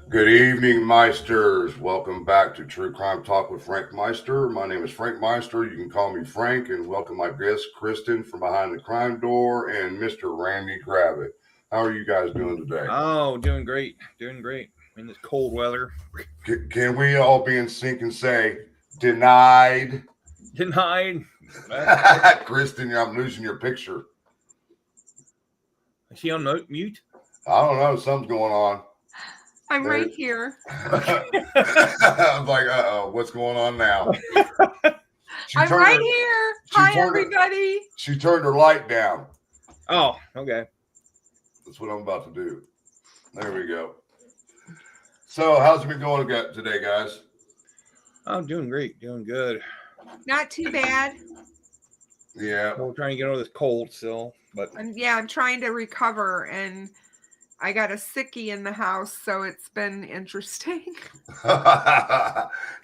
Good evening, Meisters. Welcome back to True Crime Talk with Frankmeister. My name is Frankmeister. You can call me Frank, and welcome my guest, Kristin, from behind the crime door, and Mr. Randy Gravett. How are you guys doing today? Oh, doing great. Doing great in this cold weather. Can we all be in sync and say, denied? Denied. Kristin, I'm losing your picture. Is she on mute? I don't know. Something's going on. I'm right here. I'm like, uh-oh, what's going on now? I'm right here. Hi, everybody. She turned her light down. Oh, okay. That's what I'm about to do. There we go. So, how's it been going today, guys? I'm doing great. Doing good. Not too bad. Yeah. We're trying to get over this cold still, but I'm trying to recover, and I got a sickie in the house, so it's been interesting.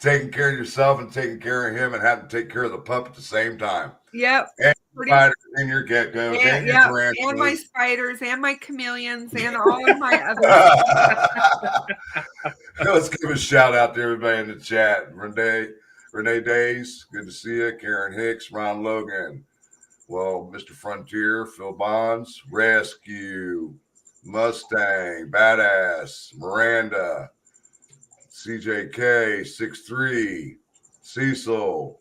Taking care of yourself and taking care of him and having to take care of the pup at the same time. Yep. And spiders and your geckos and your tarantulas. And my spiders and my chameleons and all of my other. Let's give a shout out to everybody in the chat. Renee Days, good to see you. Karen Hicks, Ron Logan. Well, Mr. Frontier, Phil Bonds, Rescue, Mustang, Badass, Miranda, CJK, 6'3", Cecil,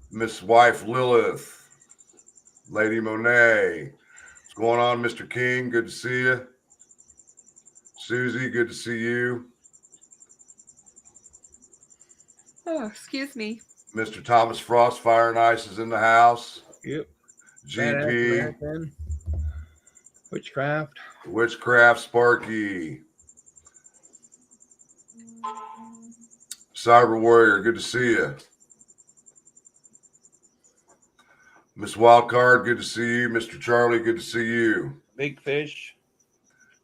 Miss Wife Lilith, Lady Monet. What's going on, Mr. King? Good to see you. Susie, good to see you. Oh, excuse me. Mr. Thomas Frost, Fire and Ice is in the house. Yep. GP. Witchcraft, Sparky. Cyber Warrior, good to see you. Miss Wildcard, good to see you. Mr. Charlie, good to see you. Big Fish.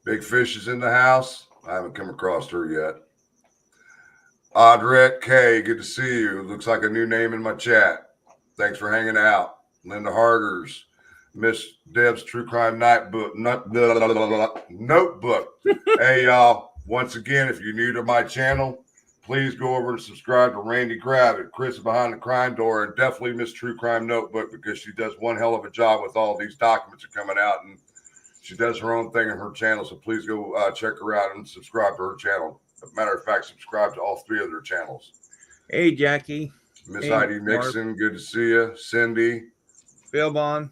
Big Fish is in the house. I haven't come across her yet. Audrette K, good to see you. Looks like a new name in my chat. Thanks for hanging out. Linda Hargers. Miss Deb's True Crime Notebook. Hey, y'all. Once again, if you're new to my channel, please go over and subscribe to Randy Gravett, Chris behind the crime door, and definitely Miss True Crime Notebook, because she does one hell of a job with all these documents that are coming out, and she does her own thing in her channel. So please go check her out and subscribe to her channel. As a matter of fact, subscribe to all three of their channels. Hey, Jackie. Miss Heidi Nixon, good to see you. Cindy. Phil Bond.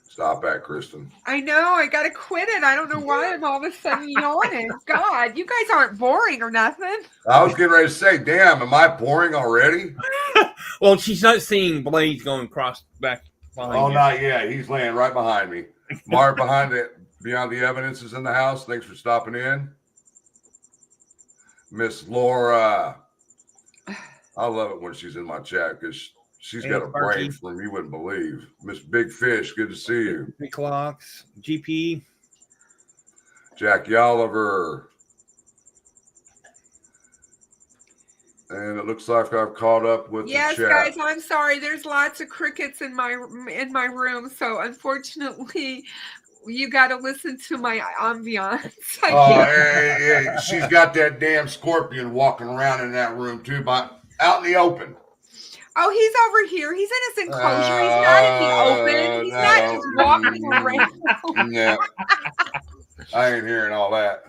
Stop that, Kristin. I know. I got to quit it. I don't know why I'm all of a sudden yawning. God, you guys aren't boring or nothing. I was getting ready to say, damn, am I boring already? Well, she's not seeing blades going across back behind you. Not yet. He's laying right behind me. Mark Beyond the Evidence is in the house. Thanks for stopping in. Miss Laura. I love it when she's in my chat because she's got a brain from you wouldn't believe. Miss Big Fish, good to see you. Big Clocks, GP. Jackie Oliver. And it looks like I've caught up with the chat. Yes, guys, I'm sorry. There's lots of crickets in my room, so unfortunately, you got to listen to my ambiance. Hey, she's got that damn scorpion walking around in that room too, but out in the open. Oh, he's over here. He's in his enclosure. He's not in the open. He's not just walking around. Yeah. I ain't hearing all that.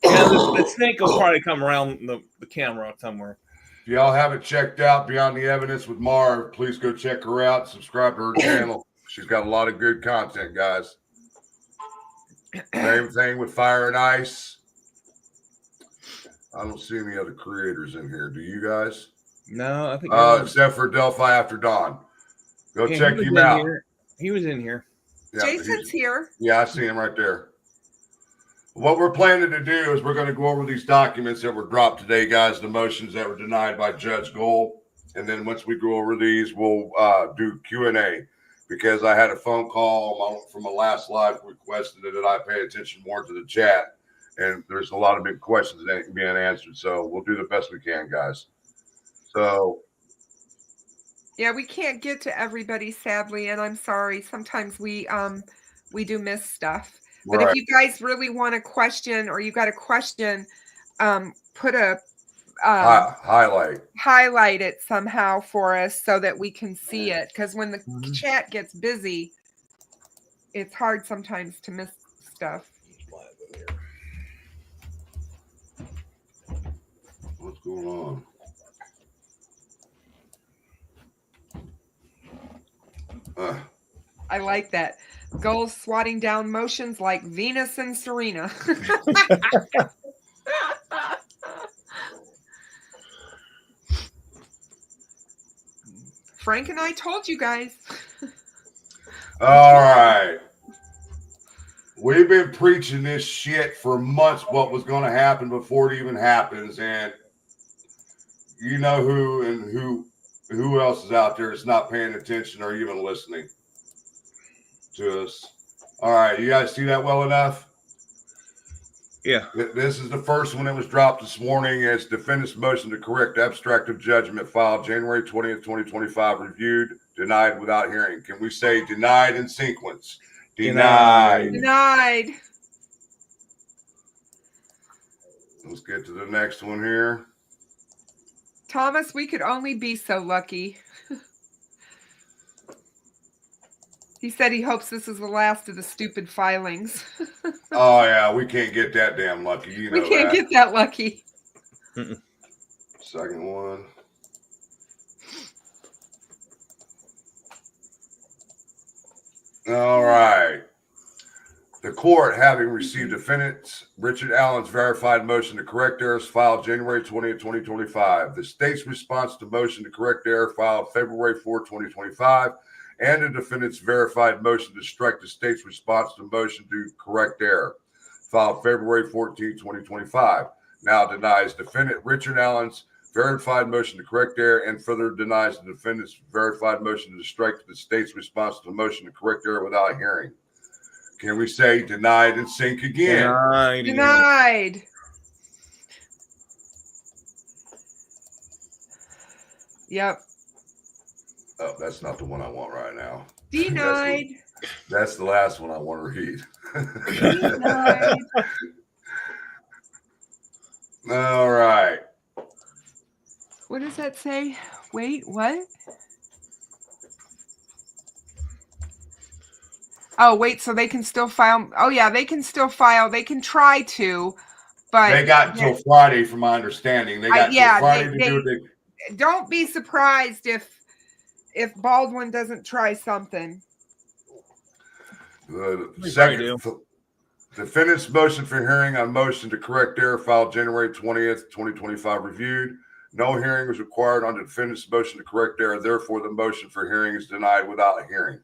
Yeah, the snake will probably come around the camera somewhere. If y'all haven't checked out Beyond the Evidence with Marv, please go check her out. Subscribe to her channel. She's got a lot of good content, guys. Same thing with Fire and Ice. I don't see any other creators in here. Do you guys? No, I think except for Delphi After Dawn. Go check him out. He was in here. Yeah, Jason's here. Yeah, I see him right there. What we're planning to do is we're going to go over these documents that were dropped today, guys, the motions that were denied by Judge Gold. And then once we go over these, we'll do Q&A, because I had a phone call from a last live requested that I pay attention more to the chat. And there's a lot of big questions that ain't being answered. So we'll do the best we can, guys. So. Yeah, we can't get to everybody, sadly. And I'm sorry. Sometimes we We do miss stuff. But Right. if you guys really want a question or you got a question, put a highlight it somehow for us so that we can see it. Because when the chat gets busy, it's hard sometimes to miss stuff. What's going on? I like that. Goals swatting down motions like Venus and Serena. Frank and I told you guys. All right. We've been preaching this shit for months, what was going to happen before it even happens. And you know who else is out there that's not paying attention or even listening to us. All right. You guys see that well enough? Yeah. This is the first one that was dropped this morning as defendant's motion to correct abstract of judgment filed January 20th, 2025, reviewed, denied without hearing. Can we say denied in sequence? Denied. Denied. Let's get to the next one here. Thomas, we could only be so lucky. He said he hopes this is the last of the stupid filings. Oh, yeah, we can't get that damn lucky. You know we can't get that lucky. Second one. All right. The court, having received defendant Richard Allen's verified motion to correct errors filed January 20th, 2025, the state's response to motion to correct error filed February 4, 2025, and the defendant's verified motion to strike the state's response to motion to correct error filed February 14, 2025, now denies defendant Richard Allen's verified motion to correct error and further denies the defendant's verified motion to strike the state's response to the motion to correct error without hearing. Can we say denied and sync again? Denied. Yep. Oh, that's not the one I want right now. Denied. That's the last one I want to read. Denied. All right. What does that say? Wait, what? Oh, wait, so they can still file. Oh, yeah, they can still file. They can try to, but they got until Friday, from my understanding. They got until Friday to do it. Don't be surprised if Baldwin doesn't try something. The second defendant's motion for hearing on motion to correct error filed January 20th, 2025, reviewed. No hearing was required on the defendant's motion to correct error. Therefore, the motion for hearing is denied without hearing.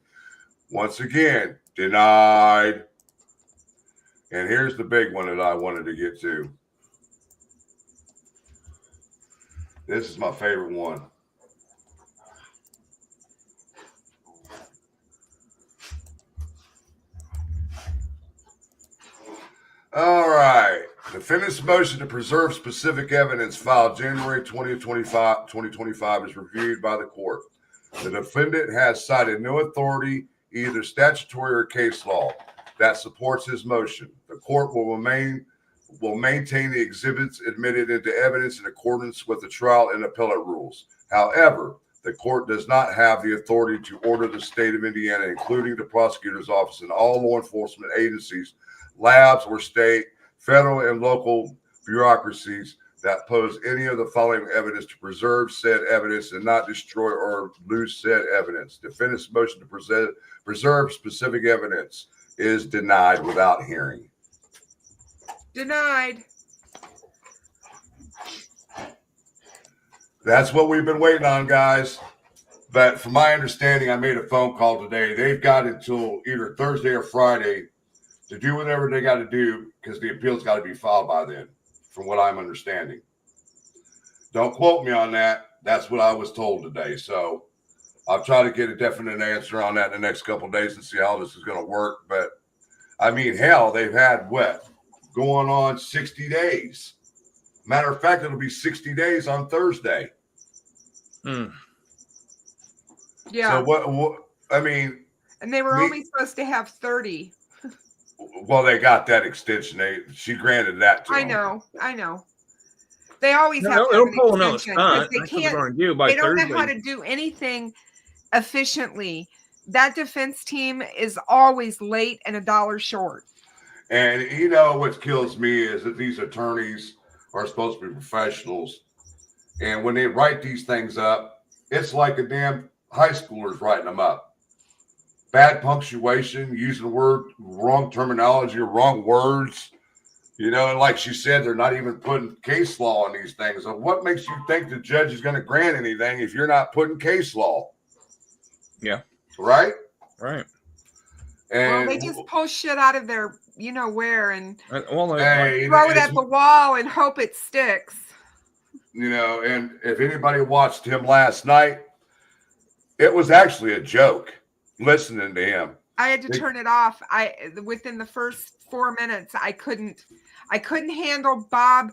Once again, denied. And here's the big one that I wanted to get to. This is my favorite one. All right. Defendant's motion to preserve specific evidence filed January 20th, 2025 is reviewed by the court. The defendant has cited no authority, either statutory or case law, that supports his motion. The court will maintain the exhibits admitted into evidence in accordance with the trial and appellate rules. However, the court does not have the authority to order the state of Indiana, including the prosecutor's office and all law enforcement agencies, labs, or state, federal, and local bureaucracies that pose any of the following evidence to preserve said evidence and not destroy or lose said evidence. Defendant's motion to preserve specific evidence is denied without hearing. Denied. That's what we've been waiting on, guys. But from my understanding, I made a phone call today. They've got until either Thursday or Friday to do whatever they got to do because the appeal's got to be filed by then, from what I'm understanding. Don't quote me on that. That's what I was told today. So I'll try to get a definite answer on that in the next couple of days and see how this is going to work. But, I mean, hell, they've had what? Going on 60 days. Matter of fact, it'll be 60 days on Thursday. Yeah. So what I mean, And they were only supposed to have 30. Well, they got that extension. She granted that to I them. know. They always have to They'll have pull an another extension stunt. because they can't. By They don't Thursday. know how to do anything efficiently. That defense team is always late and $1 short. And you know what kills me is that these attorneys are supposed to be professionals, and when they write these things up, it's like a damn high schooler's writing them up. Bad punctuation, using the word wrong terminology or wrong words. You know, and like she said, they're not even putting case law on these things. So what makes you think the judge is going to grant anything if you're not putting case law? Yeah. Right? Right. And Well, they just pull shit out of their, you know where, and Well, throw it at the wall and hope it sticks. You know, and if anybody watched him last night, it was actually a joke listening to him. I had to turn it off. Within the first 4 minutes, I couldn't handle Bob,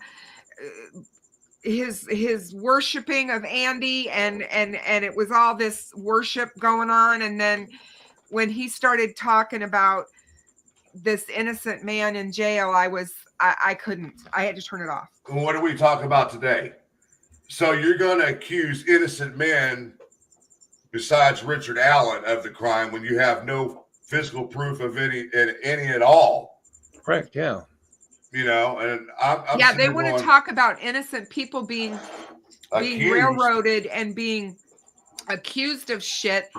his worshiping of Andy, and it was all this worship going on. And then when he started talking about this innocent man in jail, I couldn't. I had to turn it off. What are we talking about today? So you're going to accuse innocent men besides Richard Allen of the crime when you have no physical proof of any at all. Correct. Yeah. You know, and I'm they want to talk about innocent people being railroaded and being accused of shit,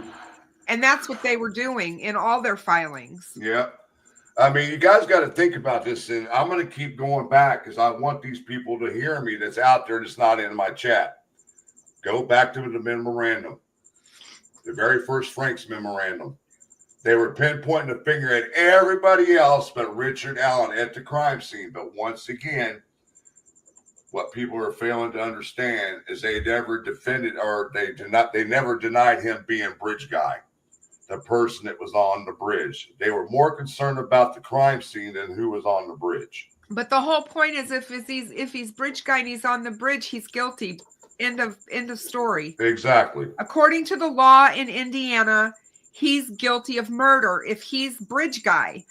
and that's what they were doing in all their filings. Yeah. I mean, you guys got to think about this, and I'm going to keep going back because I want these people to hear me that's out there that's not in my chat. Go back to the memorandum, the very first Frank's memorandum. They were pinpointing the finger at everybody else but Richard Allen at the crime scene. But once again, what people are failing to understand is they never defended, or they never denied him being bridge guy, the person that was on the bridge. They were more concerned about the crime scene than who was on the bridge. But the whole point is if he's bridge guy and he's on the bridge, he's guilty. End of story. Exactly. According to the law in Indiana, he's guilty of murder if he's bridge guy.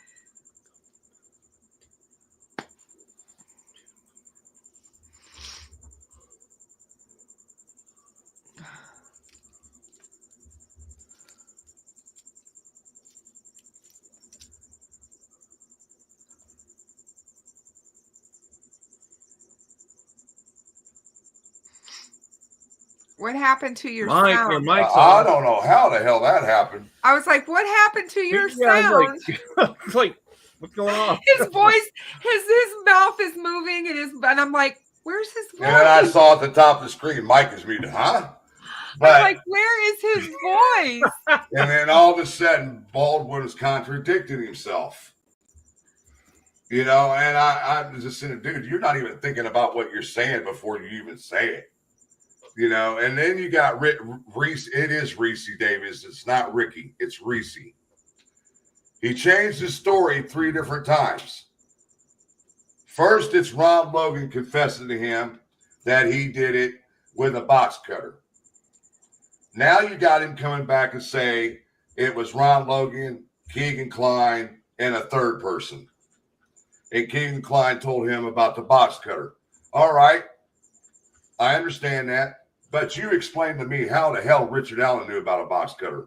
What happened to your sound? Your mic's I don't know how the hell that happened. I was like, what happened to your sound? It's like, what's going on? His voice, his mouth is moving, and I'm like, where's his voice? And then I saw at the top of the screen, Mike is muted, huh? But, I'm like, where is his voice? And then all of a sudden, Baldwin was contradicting himself. You know, and I was just saying, dude, you're not even thinking about what you're saying before you even say it. You know, and then you got Reese. It is Reese Davis. It's not Ricky. It's Reese. He changed his story 3 different times. First, it's Ron Logan confessing to him that he did it with a box cutter. Now you got him coming back and say it was Ron Logan, Keegan Klein, and a third person. And Keegan Klein told him about the box cutter. All right. I understand that. But you explain to me how the hell Richard Allen knew about a box cutter.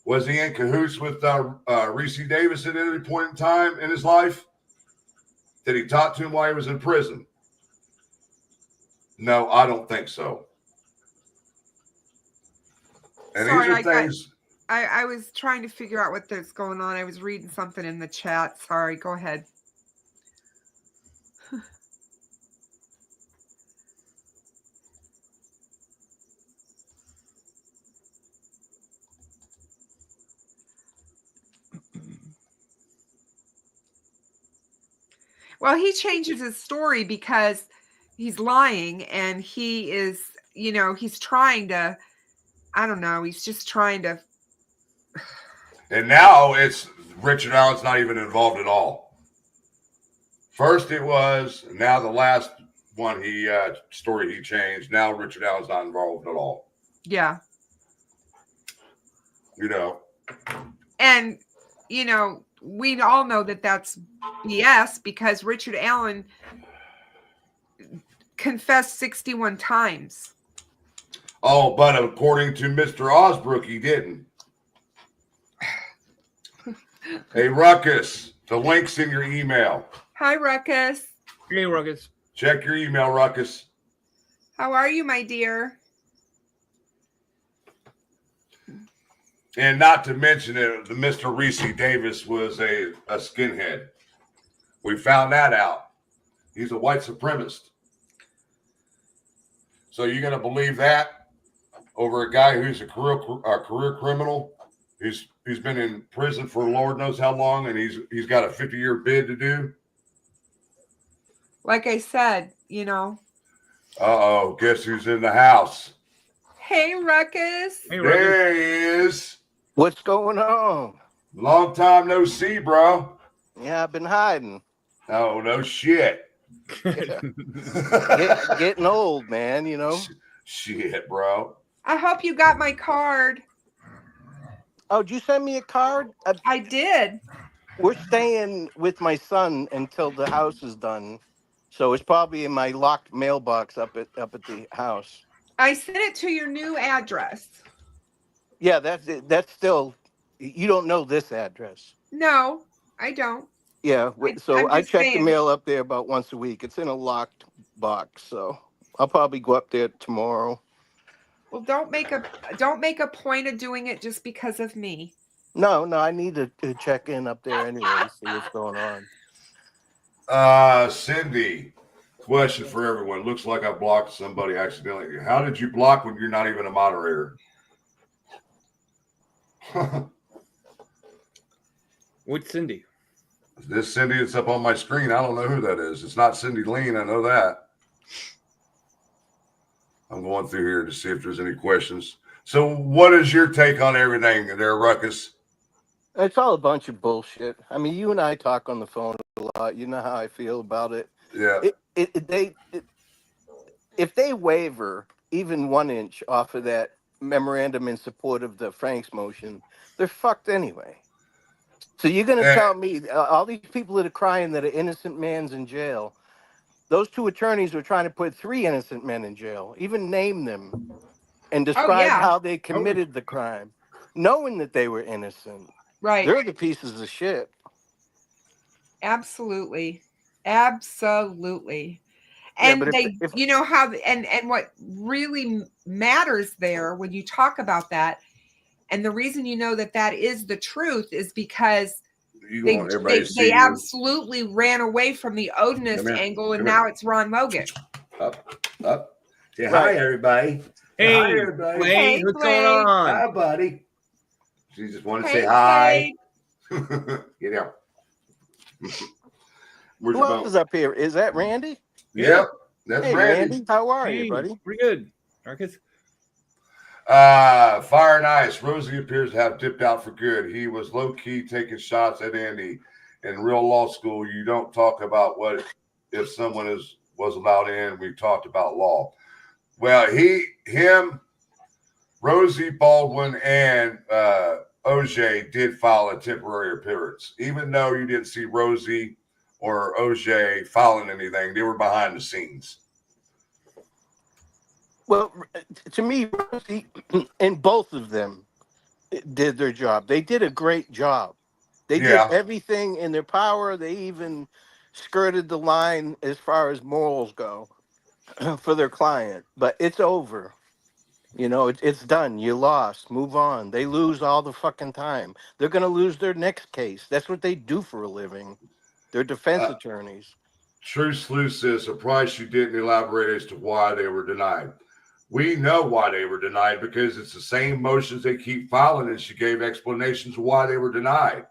Was he in cahoots with Reese Davis at any point in time in his life? Did he talk to him while he was in prison? No, I don't think so. And Sorry, these are things. I was trying to figure out what's going on. I was reading something in the chat. Sorry, go ahead. Well, he changes his story because he's lying, and he is, you know, he's trying to, I don't know, he's just trying to. And now it's Richard Allen's not even involved at all. First it was, now the last one story he changed. Now Richard Allen's not involved at all. Yeah. You know. And, we all know that that's BS because Richard Allen confessed 61 times. Oh, but according to Mr. Osbrook, he didn't. Hey, Ruckus, the link's in your email. Hi, Ruckus. Hey, Ruckus. Check your email, Ruckus. How are you, my dear? And not to mention it, the Mr. Reese Davis was a skinhead. We found that out. He's a white supremacist. So you're going to believe that over a guy who's a career criminal? He's been in prison for Lord knows how long, and he's got a 50-year bid to do. Like I said, Uh-oh, guess who's in the house? Hey, Ruckus. Hey, Ruckus. There he is. What's going on? Long time no see, bro. Yeah, I've been hiding. Oh, no shit. Getting old, man, Shit, bro. I hope you got my card. Oh, did you send me a card? I did. We're staying with my son until the house is done. So it's probably in my locked mailbox up at the house. I sent it to your new address. Yeah, that's still, you don't know this address. No, I don't. Yeah, so I'm I just check saying. the mail up there about once a week. It's in a locked box, so I'll probably go up there tomorrow. Well, don't make a point of doing it just because of me. No, I need to check in up there anyway, see what's going on. Cindy, question for everyone. Looks like I blocked somebody accidentally. How did you block when you're not even a moderator? What's Cindy? This Cindy that's up on my screen, I don't know who that is. It's not Cindy Lean, I know that. I'm going through here to see if there's any questions. So what is your take on everything there, Ruckus? It's all a bunch of bullshit. I mean, you and I talk on the phone a lot. You know how I feel about it. Yeah. If they waver even 1 inch off of that memorandum in support of the Frank's motion, they're fucked anyway. So you're going to tell me all these people that are crying that an innocent man's in jail, those two attorneys were trying to put 3 innocent men in jail, even name them and describe how they committed the crime, knowing that they were innocent. Right. They're the pieces of shit. Absolutely. Yeah, And and what really matters there when you talk about that, and the reason you know that is the truth is because they absolutely ran away from the Odinist angle, and now it's Ron Logan. Up. Say hi, everybody. Hey, hi, everybody. Wayne, what's going on? Hi, buddy. She just wanted to Hey, say hi. Get out. Who else is up here? Is that Randy? Yep, that's hey, Randy. How are you, buddy? Pretty good. Marcus? Fire and Ice. Rosie appears to have dipped out for good. He was low-key taking shots at Andy. In real law school, you don't talk about what if someone was allowed in. We talked about law. Well, Rosie, Baldwin, and OJ did file a temporary appearance. Even though you didn't see Rosie or OJ filing anything, they were behind the scenes. Well, to me, Rosie and both of them did their job. They did a great job. They did everything in their power. They even skirted the line as far as morals go for their client. But it's over. It's done. You lost. Move on. They lose all the fucking time. They're going to lose their next case. That's what they do for a living. They're defense attorneys. True Sleuth says, surprised you didn't elaborate as to why they were denied. We know why they were denied because it's the same motions they keep filing, and she gave explanations of why they were denied.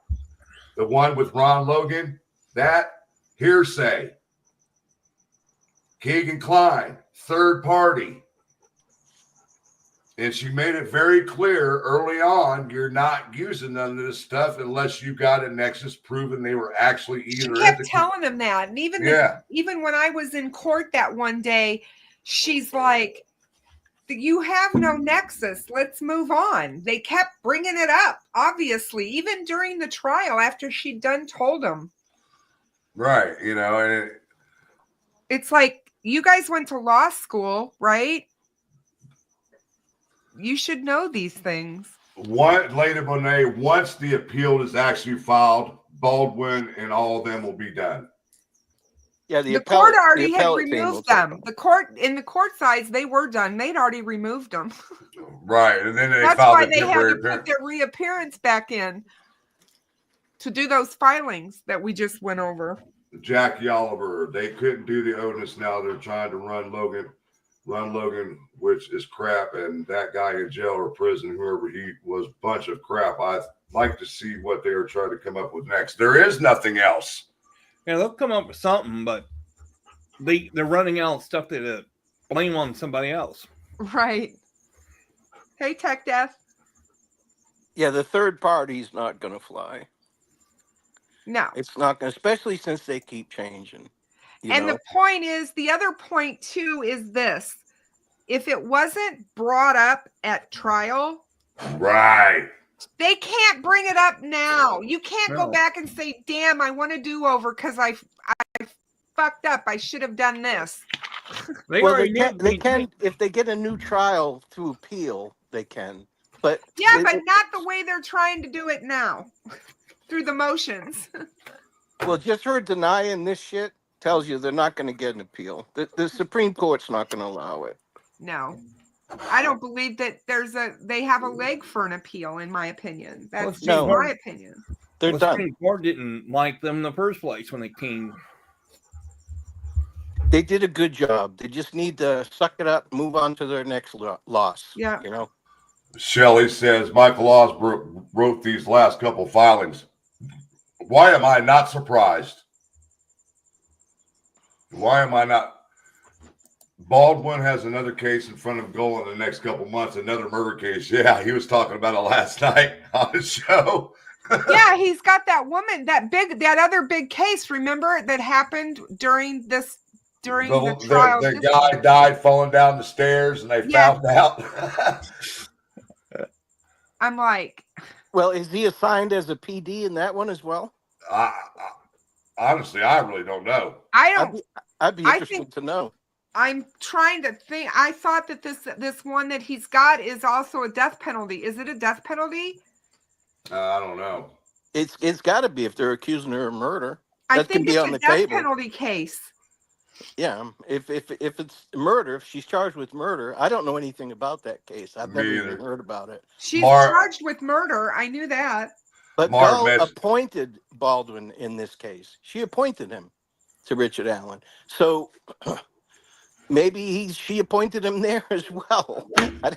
The one with Ron Logan, that hearsay. Keegan Klein, third party. And she made it very clear early on, you're not using none of this stuff unless you got a nexus proving they were actually either. She kept telling him that. And even when I was in court that one day, she's like, You have no nexus. Let's move on. They kept bringing it up, obviously, even during the trial after she'd done told them. Right. You know, and it's like, you guys went to law school, right? You should know these things. Lady Bonet, once the appeal is actually filed, Baldwin and all of them will be done. Yeah, the court already had removed them. The court sides, they were done. They'd already removed them. Right, and then that's why they had to put their reappearance back in to do those filings that we just went over. Jackie Oliver, they couldn't do the onus. Now they're trying to run Logan, which is crap, and that guy in jail or prison, whoever he was, bunch of crap. I'd like to see what they are trying to come up with next. There is nothing else. Yeah, they'll come up with something, but they're running out of stuff to blame on somebody else. Right. Hey, Tech Death. Yeah, the third party's not going to fly. No. It's not going to, especially since they keep changing. And the point is, the other point, too, is this. If it wasn't brought up at trial. Right. They can't bring it up now. You can't go back and say, damn, I want to do over because I fucked up. I should have done this. They can, if they get a new trial through appeal, they can. But yeah, but not the way they're trying to do it now. Through the motions. Well, just her denying this shit tells you they're not going to get an appeal. The Supreme Court's not going to allow it. No. I don't believe that they have a leg for an appeal, in my opinion. That's just my opinion. They're done. The Supreme Court didn't like them in the first place when they came. They did a good job. They just need to suck it up, move on to their next loss. Yeah. You know? Shelley says, Michael Osborne wrote these last couple filings. Why am I not surprised? Why am I not? Baldwin has another case in front of Goal in the next couple months, another murder case. Yeah, he was talking about it last night on the show. Yeah, he's got that woman, that other big case, remember, that happened during the trial. The guy died falling down the stairs and they found out. I'm like, well, is he assigned as a PD in that one as well? Honestly, I really don't know. I'd be interested to know. I'm trying to think. I thought that this one that he's got is also a death penalty. Is it a death penalty? I don't know. It's got to be if they're accusing her of murder. I think it's a death penalty case. Yeah, if it's murder, if she's charged with murder, I don't know anything about that case. I've never even heard about it. She's charged with murder. I knew that. But Bell appointed Baldwin in this case. She appointed him to Richard Allen. So maybe she appointed him there as well. I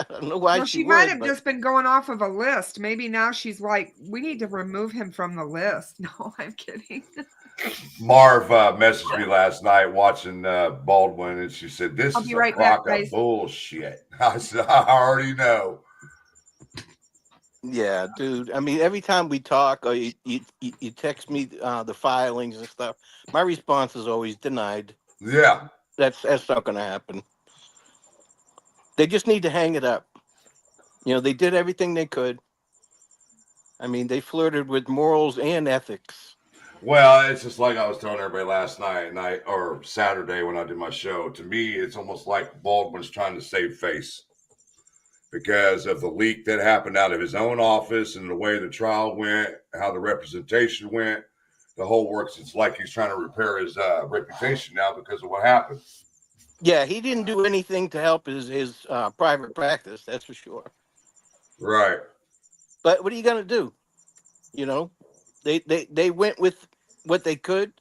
don't know why she might have just been going off of a list. Maybe now she's like, we need to remove him from the list. No, I'm kidding. Marv messaged me last night watching Baldwin, and she said, "This is a crock of bullshit." I said, "I already know." Yeah, dude. I mean, every time we talk, or you text me the filings and stuff, my response is always denied. Yeah, that's not going to happen. They just need to hang it up. You know, they did everything they could. I mean, they flirted with morals and ethics. Well, it's just like I was telling everybody last night or Saturday when I did my show. To me, it's almost like Baldwin's trying to save face because of the leak that happened out of his own office and the way the trial went, how the representation went, the whole works. It's like he's trying to repair his reputation now because of what happened. Yeah, he didn't do anything to help his private practice, that's for sure. Right. But what are you going to do? You know, they went with what they could,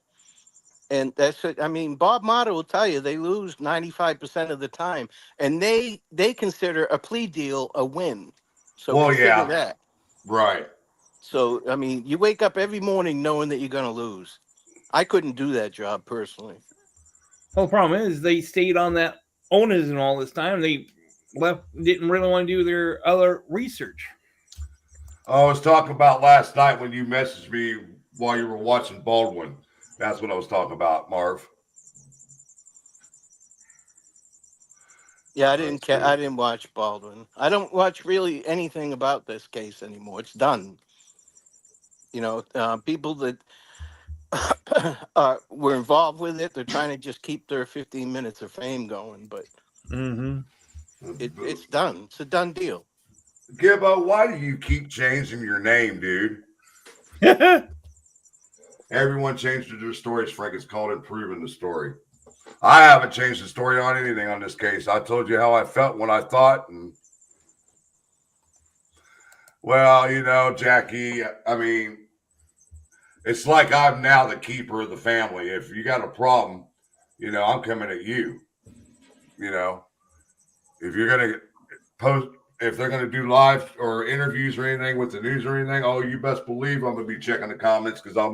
and that's it. I mean, Bob Motta will tell you they lose 95% of the time, and they consider a plea deal a win. So consider that. Right. So, I mean, you wake up every morning knowing that you're going to lose. I couldn't do that job personally. Well, the problem is they stayed on that onus and all this time. They didn't really want to do their other research. I was talking about last night when you messaged me while you were watching Baldwin. That's what I was talking about, Marv. Yeah, I didn't watch Baldwin. I don't watch really anything about this case anymore. It's done. You know, people that were involved with it, they're trying to just keep their 15 minutes of fame going, but Mm-hmm. it's done. It's a done deal. Gibbo, why do you keep changing your name, dude? Everyone changed their stories, Frank. It's called improving the story. I haven't changed the story on anything on this case. I told you how I felt when I thought. And well, you know, Jackie, I mean, it's like I'm now the keeper of the family. If you got a problem, you know, I'm coming at you. You know, if you're going to post, if they're going to do live or interviews or anything with the news or anything, oh, you best believe I'm going to be checking the comments because I'll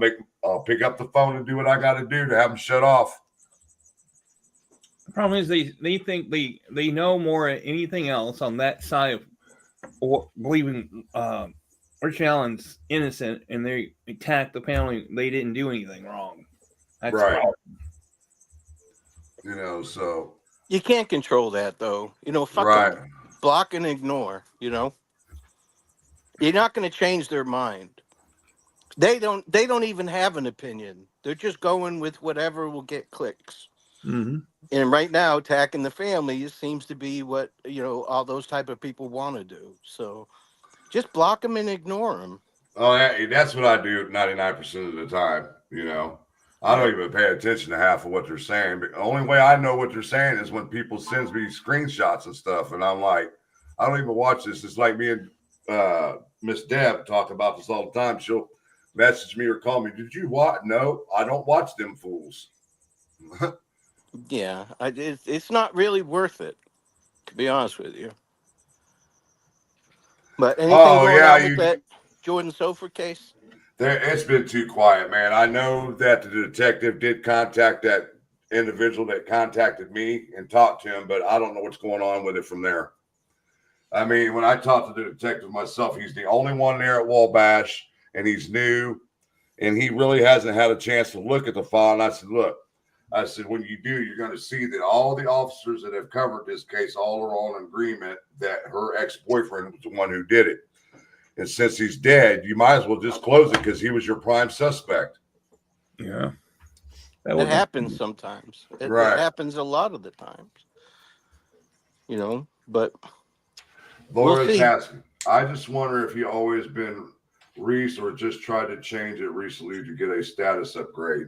pick up the phone and do what I got to do to have them shut off. The problem is they think they know more than anything else on that side of or believing Rich Allen's innocent, and they attack the family. They didn't do anything wrong. That's right. You know, so you can't control that, though. You know, fuck right. them. Block and ignore. You know, you're not going to change their mind. They don't even have an opinion. They're just going with whatever will get clicks. Mm-hmm. And right now, attacking the family seems to be what, you know, all those type of people want to do. So just block them and ignore them. Oh, that's what I do 99% of the time. You know, I don't even pay attention to half of what they're saying. But the only way I know what they're saying is when people sends me screenshots and stuff. And I'm like, I don't even watch this. It's like me and Miss Deb talk about this all the time. She'll message me or call me. Did you watch? No, I don't watch them fools. Yeah, it's not really worth it, to be honest with you. But anything going on with that Jordan Sofer case? It's been too quiet, man. I know that the detective did contact that individual that contacted me and talked to him, but I don't know what's going on with it from there. I mean, when I talked to the detective myself, he's the only one there at Wabash, and he's new, and he really hasn't had a chance to look at the file. And I said, look, when you do, you're going to see that all the officers that have covered this case all are on agreement that her ex-boyfriend was the one who did it. And since he's dead, you might as well just close it because he was your prime suspect. Yeah. It happens sometimes. It happens a lot of the times. You know, but Laura's asking, I just wonder if you always been Reese or just tried to change it recently to get a status upgrade.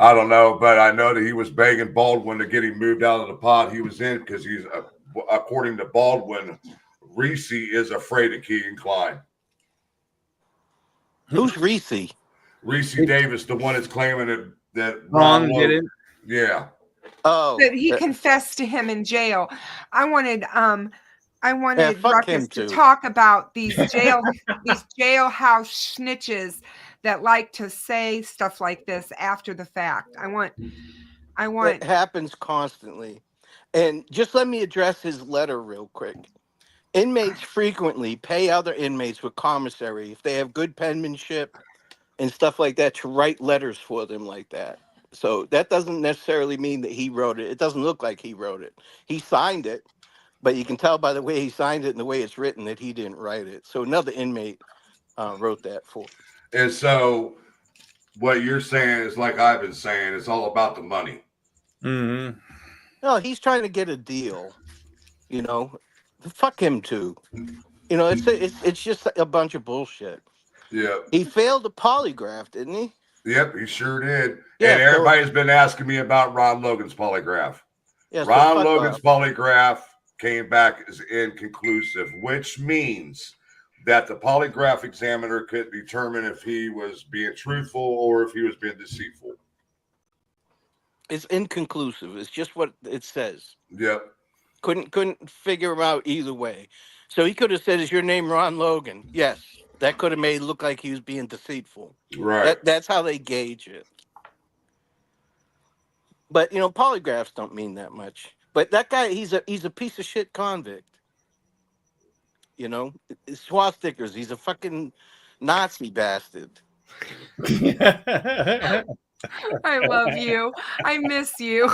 I don't know, but I know that he was begging Baldwin to get him moved out of the pod he was in because he's, according to Baldwin, Reese is afraid of Keegan Klein. Who's Reese? Reese Davis, the one that's claiming that Ron did it. Yeah. Oh, that he confessed to him in jail. I wanted Ruckus to talk about these jailhouse snitches that like to say stuff like this after the fact. I want. It happens constantly. And just let me address his letter real quick. Inmates frequently pay other inmates with commissary if they have good penmanship and stuff like that to write letters for them like that. So that doesn't necessarily mean that he wrote it. It doesn't look like he wrote it. He signed it, but you can tell by the way he signed it and the way it's written that he didn't write it. So another inmate wrote that for him. And so what you're saying is like I've been saying, it's all about the money. Mm-hmm. No, he's trying to get a deal. You know, fuck him too. You know, it's just a bunch of bullshit. Yeah. He failed a polygraph, didn't he? Yep, he sure did. Yeah, and everybody's been asking me about Ron Logan's polygraph. Yeah, Ron Logan's polygraph came back as inconclusive, which means that the polygraph examiner could determine if he was being truthful or if he was being deceitful. It's inconclusive. It's just what it says. Yep. Couldn't figure him out either way. So he could have said, "Is your name Ron Logan?" Yes. That could have made it look like he was being deceitful. Right. That's how they gauge it. But you know, polygraphs don't mean that much. But that guy, he's a piece of shit convict. You know, swastikas. He's a fucking Nazi bastard. I love you. I miss you.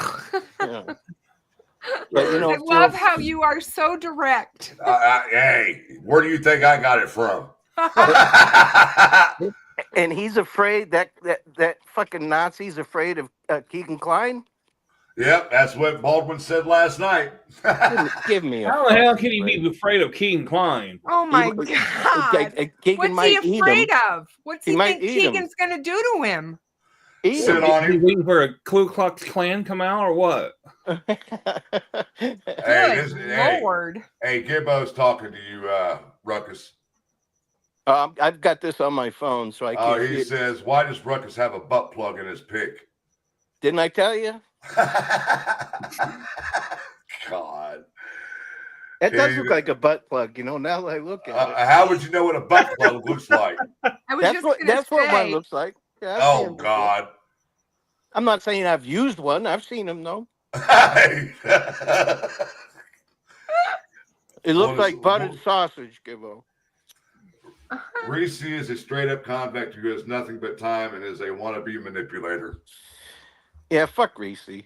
Yeah. But you know, I love how you are so direct. Hey, where do you think I got it from? and he's afraid that fucking Nazi's afraid of Keegan Klein. Yep, that's what Baldwin said last night. Give me a. How the hell can he be afraid of Keegan Klein? Oh my God. Keegan What's he afraid of? What's he think Keegan's going to do to him? Sit on him. He waiting for a Ku Klux Klan come out or what? Hey, Lord. Hey, Gibbo's talking to you, Ruckus. I've got this on my phone, so I can't. He says, "Why does Ruckus have a butt plug in his pick?" Didn't I tell you? God, it does look like a butt plug. You know, now that I look at it. How would you know what a butt plug looks like? That's what one looks like. Yeah, oh God. I'm not saying I've used one. I've seen them though. It looks like buttered sausage, Gibbo. Reese is a straight-up convict who has nothing but time and is a wannabe manipulator. Yeah, fuck Reese.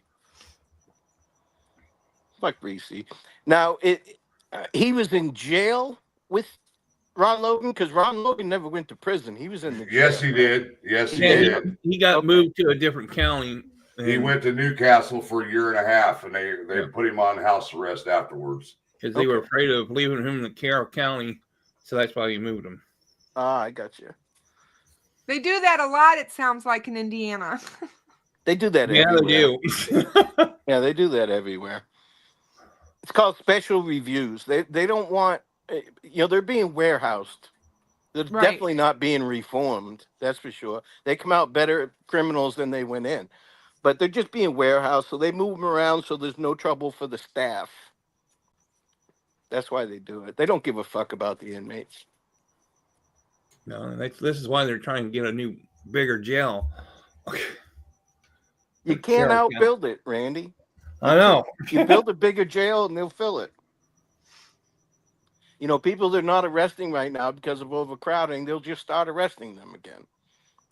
Fuck Reese. Now, he was in jail with Ron Logan because Ron Logan never went to prison. He was in the jail. Yes, he did. Yes, he did. He got moved to a different county. He went to Newcastle for a year and a half, and they put him on house arrest afterwards. Because they were afraid of leaving him in the Carroll County, so that's why he moved him. Ah, I got you. They do that a lot, it sounds like, in Indiana. They do that everywhere. They do. Yeah, they do that everywhere. It's called special reviews. They don't want, they're being warehoused. They're definitely not being reformed. That's for sure. They come out better criminals than they went in. But they're just being warehoused, so they move them around so there's no trouble for the staff. That's why they do it. They don't give a fuck about the inmates. No, this is why they're trying to get a new, bigger jail. You can't outbuild it, Randy. I know. You build a bigger jail and they'll fill it. People they're not arresting right now because of overcrowding, they'll just start arresting them again.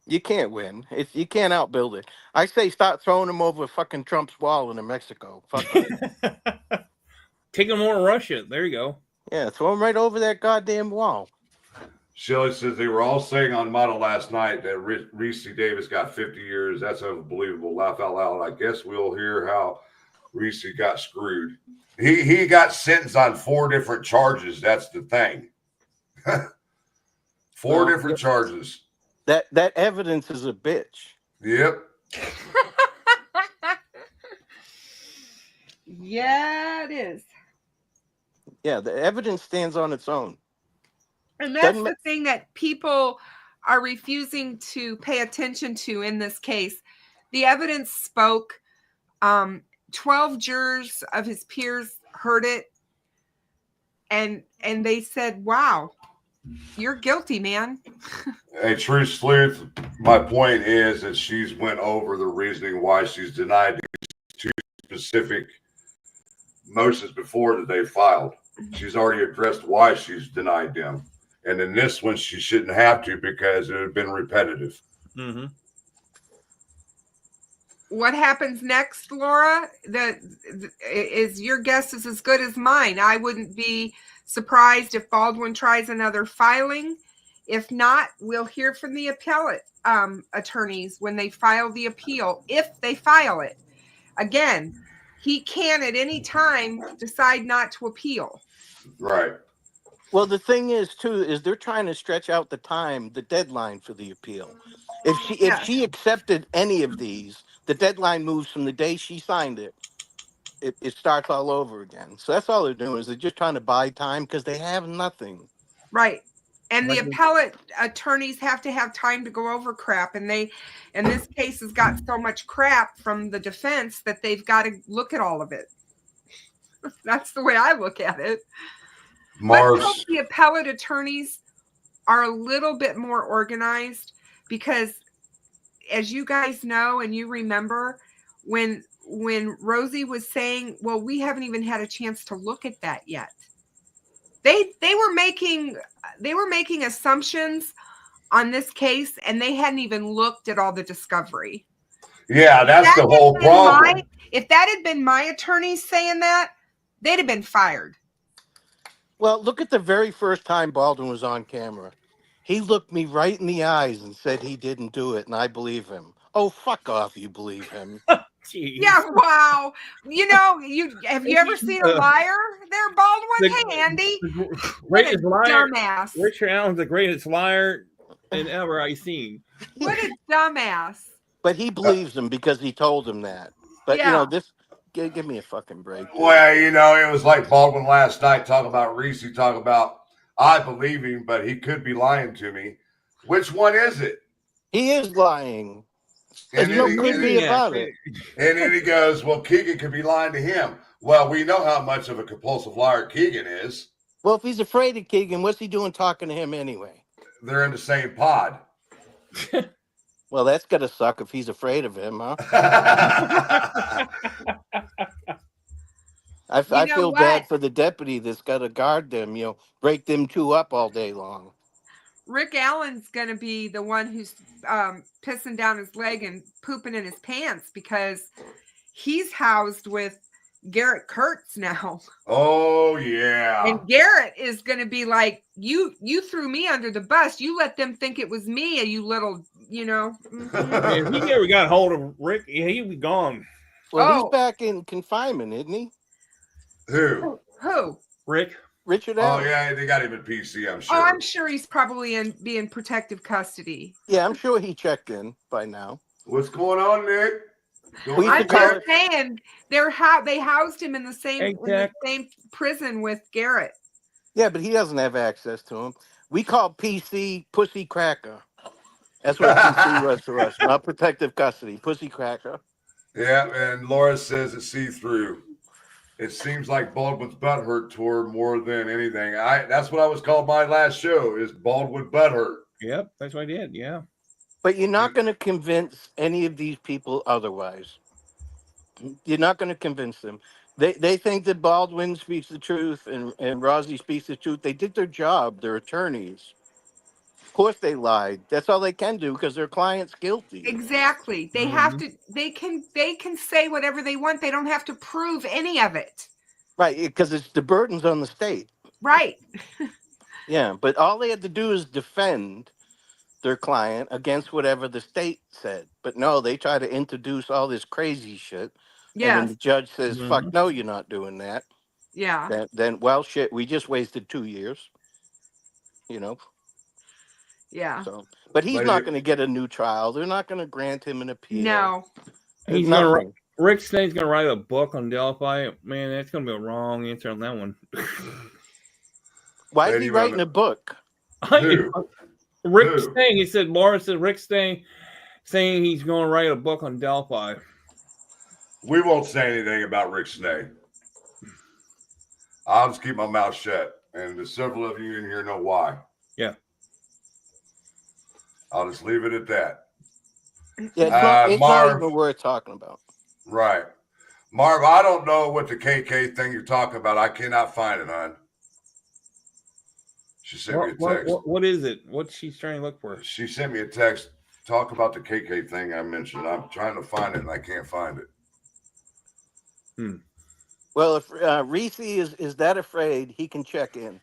You can't win. You can't outbuild it. I say start throwing them over fucking Trump's wall in Mexico. Fuck it. Take them over to Russia. There you go. Yeah, throw them right over that goddamn wall. Shelley says they were all saying on Model last night that Reese Davis got 50 years. That's unbelievable. Laugh out loud. I guess we'll hear how Reese got screwed. He got sentenced on 4 different charges. That's the thing. 4 different charges. That evidence is a bitch. Yep. Yeah, it is. Yeah, the evidence stands on its own. And that's the thing that people are refusing to pay attention to in this case. The evidence spoke. 12 jurors of his peers heard it. And they said, wow, you're guilty, man. Hey, true sleuth, my point is that she's went over the reasoning why she's denied these 2 specific motions before that they filed. She's already addressed why she's denied them. And in this one, she shouldn't have to because it had been repetitive. Mm-hmm. What happens next, Laura? Is your guess is as good as mine. I wouldn't be surprised if Baldwin tries another filing. If not, we'll hear from the appellate attorneys when they file the appeal, if they file it. Again, he can at any time decide not to appeal. Right. Well, the thing is, too, is they're trying to stretch out the deadline for the appeal. If she accepted any of these, the deadline moves from the day she signed it. It starts all over again. So that's all they're doing is they're just trying to buy time because they have nothing. Right. And the appellate attorneys have to have time to go over crap. And this case has got so much crap from the defense that they've got to look at all of it. That's the way I look at it. Let's hope the appellate attorneys are a little bit more organized because, as you guys know and you remember, when Rosie was saying, well, we haven't even had a chance to look at that yet. They were making assumptions on this case and they hadn't even looked at all the discovery. Yeah, that's the whole problem. If that had been my attorneys saying that, they'd have been fired. Well, look at the very first time Baldwin was on camera. He looked me right in the eyes and said he didn't do it, and I believe him. Oh, fuck off, you believe him. Jeez. Yeah, wow. You know, have you ever seen a liar there, Baldwin? Hey, Andy. What a Greatest liar. dumbass. Richard Allen's the greatest liar ever I've seen. What a dumbass. But he believes him because he told him that. But, Yeah. this... Give me a fucking break. Dude. Well, it was like Baldwin last night talking about Reese, talking about, I believe him, but he could be lying to me. Which one is it? He is lying. And There's no could be about it. And then he goes, well, Keegan could be lying to him. Well, we know how much of a compulsive liar Keegan is. Well, if he's afraid of Keegan, what's he doing talking to him anyway? They're in the same pod. Well, that's got to suck if he's afraid of him, huh? I feel bad for the deputy that's got to guard them, break them two up all day long. Rick Allen's going to be the one who's pissing down his leg and pooping in his pants because he's housed with Garrett Kurtz now. Oh, yeah. And Garrett is going to be like, you threw me under the bus. You let them think it was me, you little, If he ever got hold of Rick, he'd be gone. Well, he's back in confinement, isn't he? Who? Rick. Richard Allen. Oh, yeah, they got him in PC, I'm sure. Oh, I'm sure he's probably in protective custody. Yeah, I'm sure he checked in by now. What's going on, Nick? I'm just saying they housed him in the same prison with Garrett. Yeah, but he doesn't have access to him. We call PC Pussy Cracker. That's what PC was to us, not protective custody. Pussy Cracker. Yeah, and Laura says it's see-through. It seems like Baldwin's butthurt tour more than anything. That's what I was called my last show, is Baldwin Butthurt. Yep, that's what I did, yeah. But you're not going to convince any of these people otherwise. You're not going to convince them. They think that Baldwin speaks the truth and Rosie speaks the truth. They did their job. They're attorneys. Of course they lied. That's all they can do because their client's guilty. Exactly. They have to. They can say whatever they want. They don't have to prove any of it. Right, because it's the burden's on the state. Right. Yeah, but all they had to do is defend their client against whatever the state said. But no, they try to introduce all this crazy shit. Yes. And then the judge says, fuck, no, you're not doing that. Yeah. Then well, shit, we just wasted 2 years. Yeah. So, but he's not going to get a new trial. They're not going to grant him an appeal. No. Rick Stane's going to write a book on Delphi. Man, that's going to be a wrong answer on that one. Why is he writing a book? Rick Stane. He said, Laura said, Rick Stane saying he's going to write a book on Delphi. We won't say anything about Rick Stane. I'll just keep my mouth shut. And several of you in here know why. Yeah. I'll just leave it at that. Yeah, it's not even worth talking about. Right. Marv, I don't know what the KK thing you're talking about. I cannot find it, hon. She sent me a text. What is it? What's she trying to look for? She sent me a text. Talk about the KK thing I mentioned. I'm trying to find it, and I can't find it. Well, if Reese is that afraid, he can check in.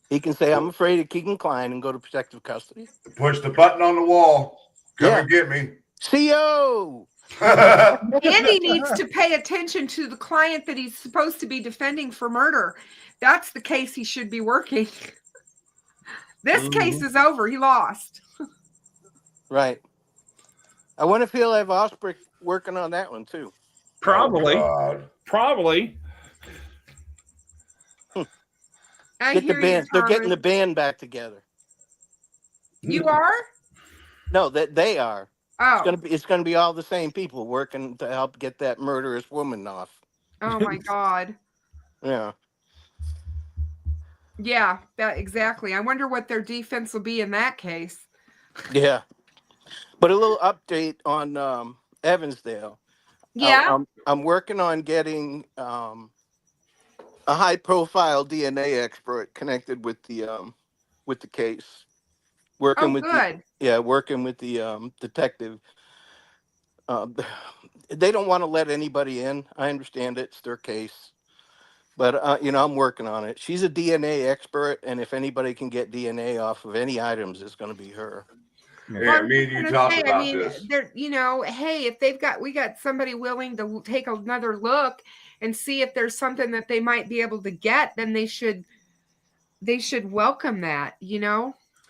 He can say, I'm afraid of Keegan Klein and go to protective custody. Push the button on the wall. Come and get me. CO! Andy needs to pay attention to the client that he's supposed to be defending for murder. That's the case he should be working. This case is over. He lost. Right. I wonder if he'll have Osprey working on that one, too. Probably. Oh, Probably. Get the band. They're getting the band back together. You are? No, that they are. Oh. It's gonna be all the same people working to help get that murderous woman off. Oh my God. Yeah. Yeah, that exactly. I wonder what their defense will be in that case. Yeah. But a little update on Evansdale. Yeah. I'm working on getting a high-profile DNA expert connected with the case. Working with the detective. They don't want to let anybody in. I understand it. It's their case. But, I'm working on it. She's a DNA expert, and if anybody can get DNA off of any items, it's going to be her. Yeah, me and you talked about this. They're, hey, if we got somebody willing to take another look and see if there's something that they might be able to get, then they should welcome that,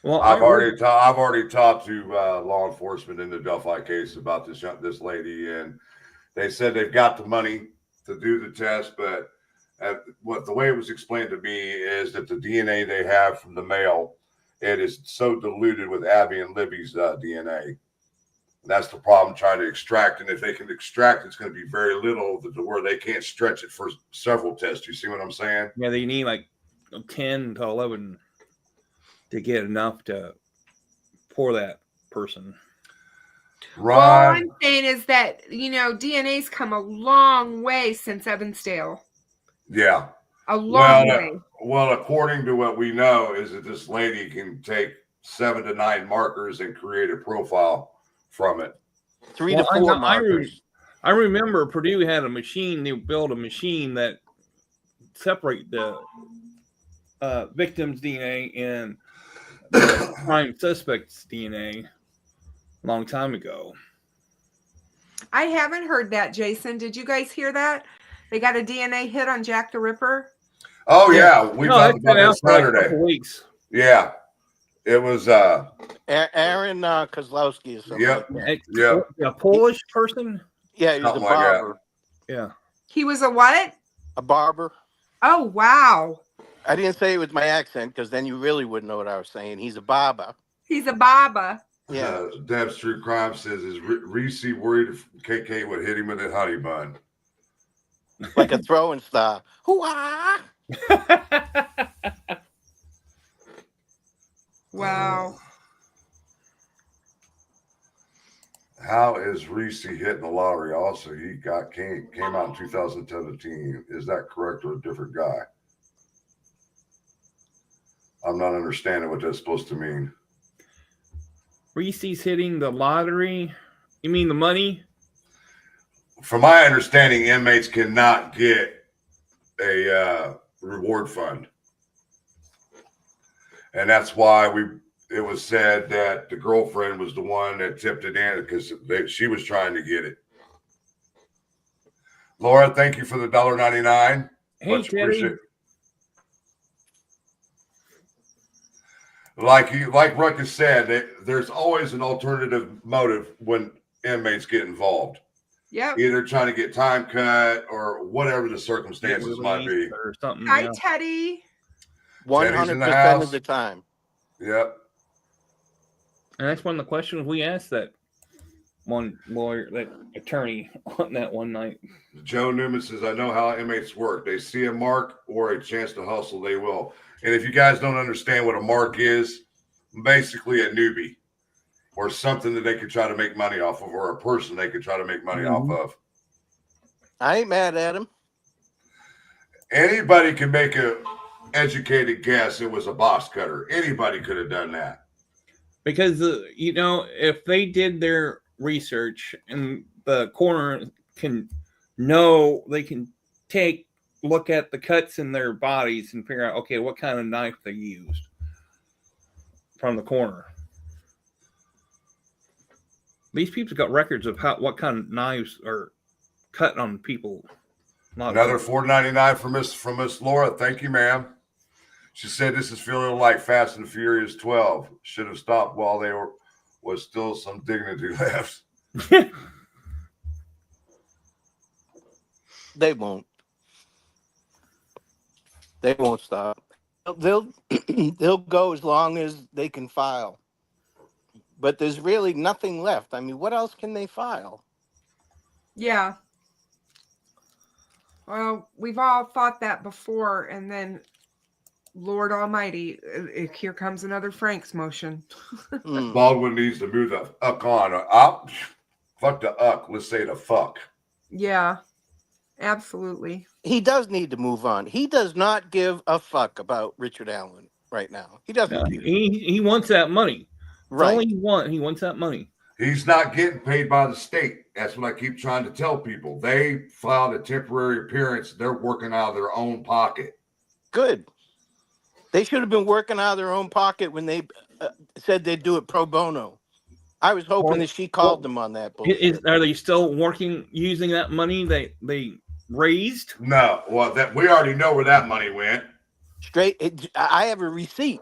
Well, I've already talked to law enforcement in the Delphi case about this lady, and they said they've got the money to do the test, but the way it was explained to me is that the DNA they have from the male, it is so diluted with Abby and Libby's DNA. That's the problem trying to extract, and if they can extract, it's going to be very little to where they can't stretch it for several tests. You see what I'm saying? Yeah, they need like 10 to 11 to get enough to pour that person. Right. Well, all I'm saying is that, DNA's come a long way since Evansdale. Yeah. A long way. Well, according to what we know is that this lady can take 7 to 9 markers and create a profile from it. 3 to 4 markers. I remember Purdue had a machine. They built a machine that separate the victim's DNA and the crime suspect's DNA a long time ago. I haven't heard that, Jason. Did you guys hear that? They got a DNA hit on Jack the Ripper. Oh yeah, we talked about that Saturday. Like a couple weeks. Yeah, it was Aaron Kozlowski or something. Yep. Like yeah, a Polish person. Yeah, he was a barber. Yeah, he was a what? A barber. Oh wow! I didn't say it with my accent because then you really wouldn't know what I was saying. He's a barber. He's a barber. Yeah. Deb's True Crime says, is Reese worried if KK would hit him with that honey bun? Like a throwing star. Hoo-ah! Wow. How is Reese hitting the lottery? Also, he came out in 2017. Is that correct or a different guy? I'm not understanding what that's supposed to mean. Reese's hitting the lottery? You mean the money? From my understanding, inmates cannot get a reward fund. And that's why it was said that the girlfriend was the one that tipped it in because she was trying to get it. Laura, thank you for the $1.99. Hey, Teddy. Like Ruckus said, there's always an alternative motive when inmates get involved. Yeah. Either trying to get time cut or whatever the circumstances might be. Or something. Hi, Teddy. 100% of the time. Yep. And that's one of the questions we asked that one lawyer, that attorney on that one night. Joe Newman says, I know how inmates work. They see a mark or a chance to hustle, they will. And if you guys don't understand what a mark is, basically a newbie or something that they could try to make money off of, or a person they could try to make money off of. I ain't mad at him. Anybody can make a educated guess it was a box cutter. Anybody could have done that. Because, if they did their research and the coroner can know, they can look at the cuts in their bodies and figure out, okay, what kind of knife they used from the coroner. These people got records of what kind of knives are cut on people. Another $4.99 from Miss Laura. Thank you, ma'am. She said this is feeling like Fast and Furious 12. Should have stopped while there was still some dignity left. They won't. They won't stop. They'll go as long as they can file. But there's really nothing left. I mean, what else can they file? Yeah. Well, we've all thought that before, and then Lord Almighty, here comes another Frank's motion. Baldwin needs to move the uck on. Up. Fuck the uck. Let's say the fuck. Yeah, absolutely. He does need to move on. He does not give a fuck about Richard Allen right now. He doesn't. He wants that money. Right. All he wants that money. He's not getting paid by the state. That's what I keep trying to tell people. They filed a temporary appearance. They're working out of their own pocket. Good. They should have been working out of their own pocket when they said they'd do it pro bono. I was hoping that she called them on that bullshit. Are they still working using that money they raised? No, well, that we already know where that money went. I have a receipt.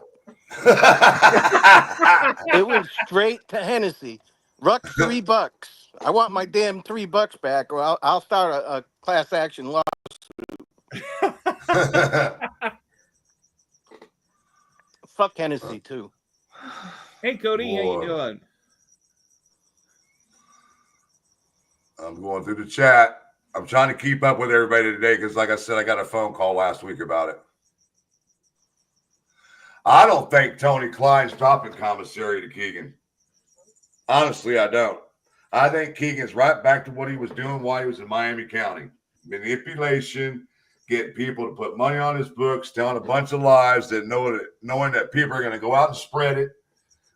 It went straight to Hennessy. Ruck $3. I want my damn $3 back, or I'll start a class action lawsuit. Fuck Hennessy too. Hey Cody, how you doing? I'm going through the chat. I'm trying to keep up with everybody today because, like I said, I got a phone call last week about it. I don't think Tony Klein's dropping commissary to Keegan. Honestly, I don't. I think Keegan's right back to what he was doing while he was in Miami County. Manipulation, getting people to put money on his books, telling a bunch of lies that knowing that people are going to go out and spread it.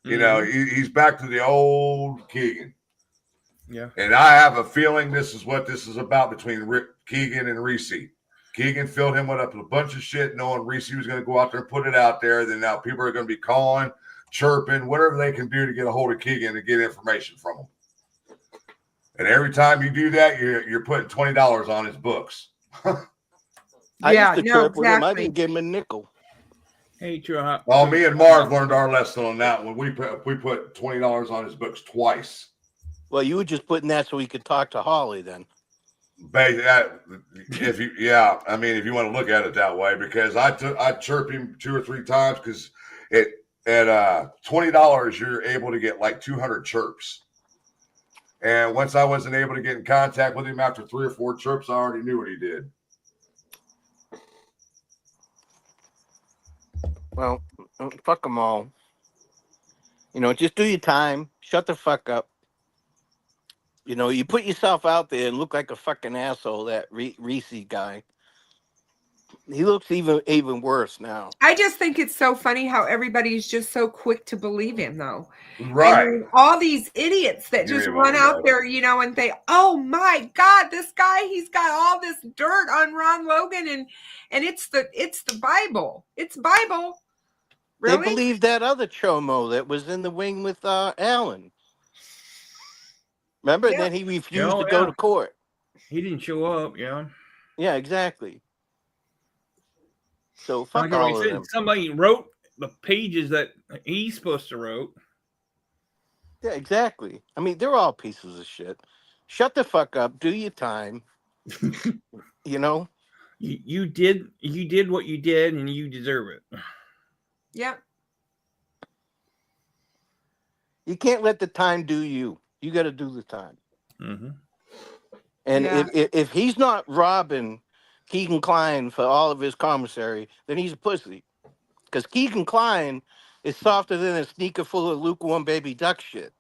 You know, he's back to the old Keegan. Yeah. And I have a feeling this is what this is about between Keegan and Reese. Keegan filled him up with a bunch of shit, knowing Reese was going to go out there and put it out there. Then now people are going to be calling, chirping, whatever they can do to get a hold of Keegan and get information from him. And every time you do that, you're putting $20 on his books. I used to chirp with him. exactly. I didn't give him a nickel. Hey, Joe. Well, me and Marv learned our lesson on that when we put $20 on his books twice. Well, you were just putting that so he could talk to Holly then. If you want to look at it that way, because I chirped him 2 or 3 times because at $20 you're able to get like 200 chirps. And once I wasn't able to get in contact with him after 3 or 4 chirps, I already knew what he did. Well, fuck them all. You know, just do your time. Shut the fuck up. You know, you put yourself out there and look like a fucking asshole, that Reese guy. He looks even worse now. I just think it's so funny how everybody's just so quick to believe him, though. Right. And all these idiots that just run out there, you know, and think, "Oh my God, this guy, he's got all this dirt on Ron Logan, and it's the Bible. It's Bible." Really? They believe that other chomo that was in the wing with Alan. Remember? Yeah. Then he refused to go to court. He didn't show up, yeah. Yeah, exactly. So fuck Like all I of said, them. somebody wrote the pages that he's supposed to wrote. Yeah, exactly. I mean, they're all pieces of shit. Shut the fuck up. Do your time. You know? You did what you did, and you deserve it. Yep. You can't let the time do you. You got to do the time. Mm-hmm. And Yeah. if he's not robbing Keegan Klein for all of his commissary, then he's a pussy. Because Keegan Klein is softer than a sneaker full of lukewarm baby duck shit.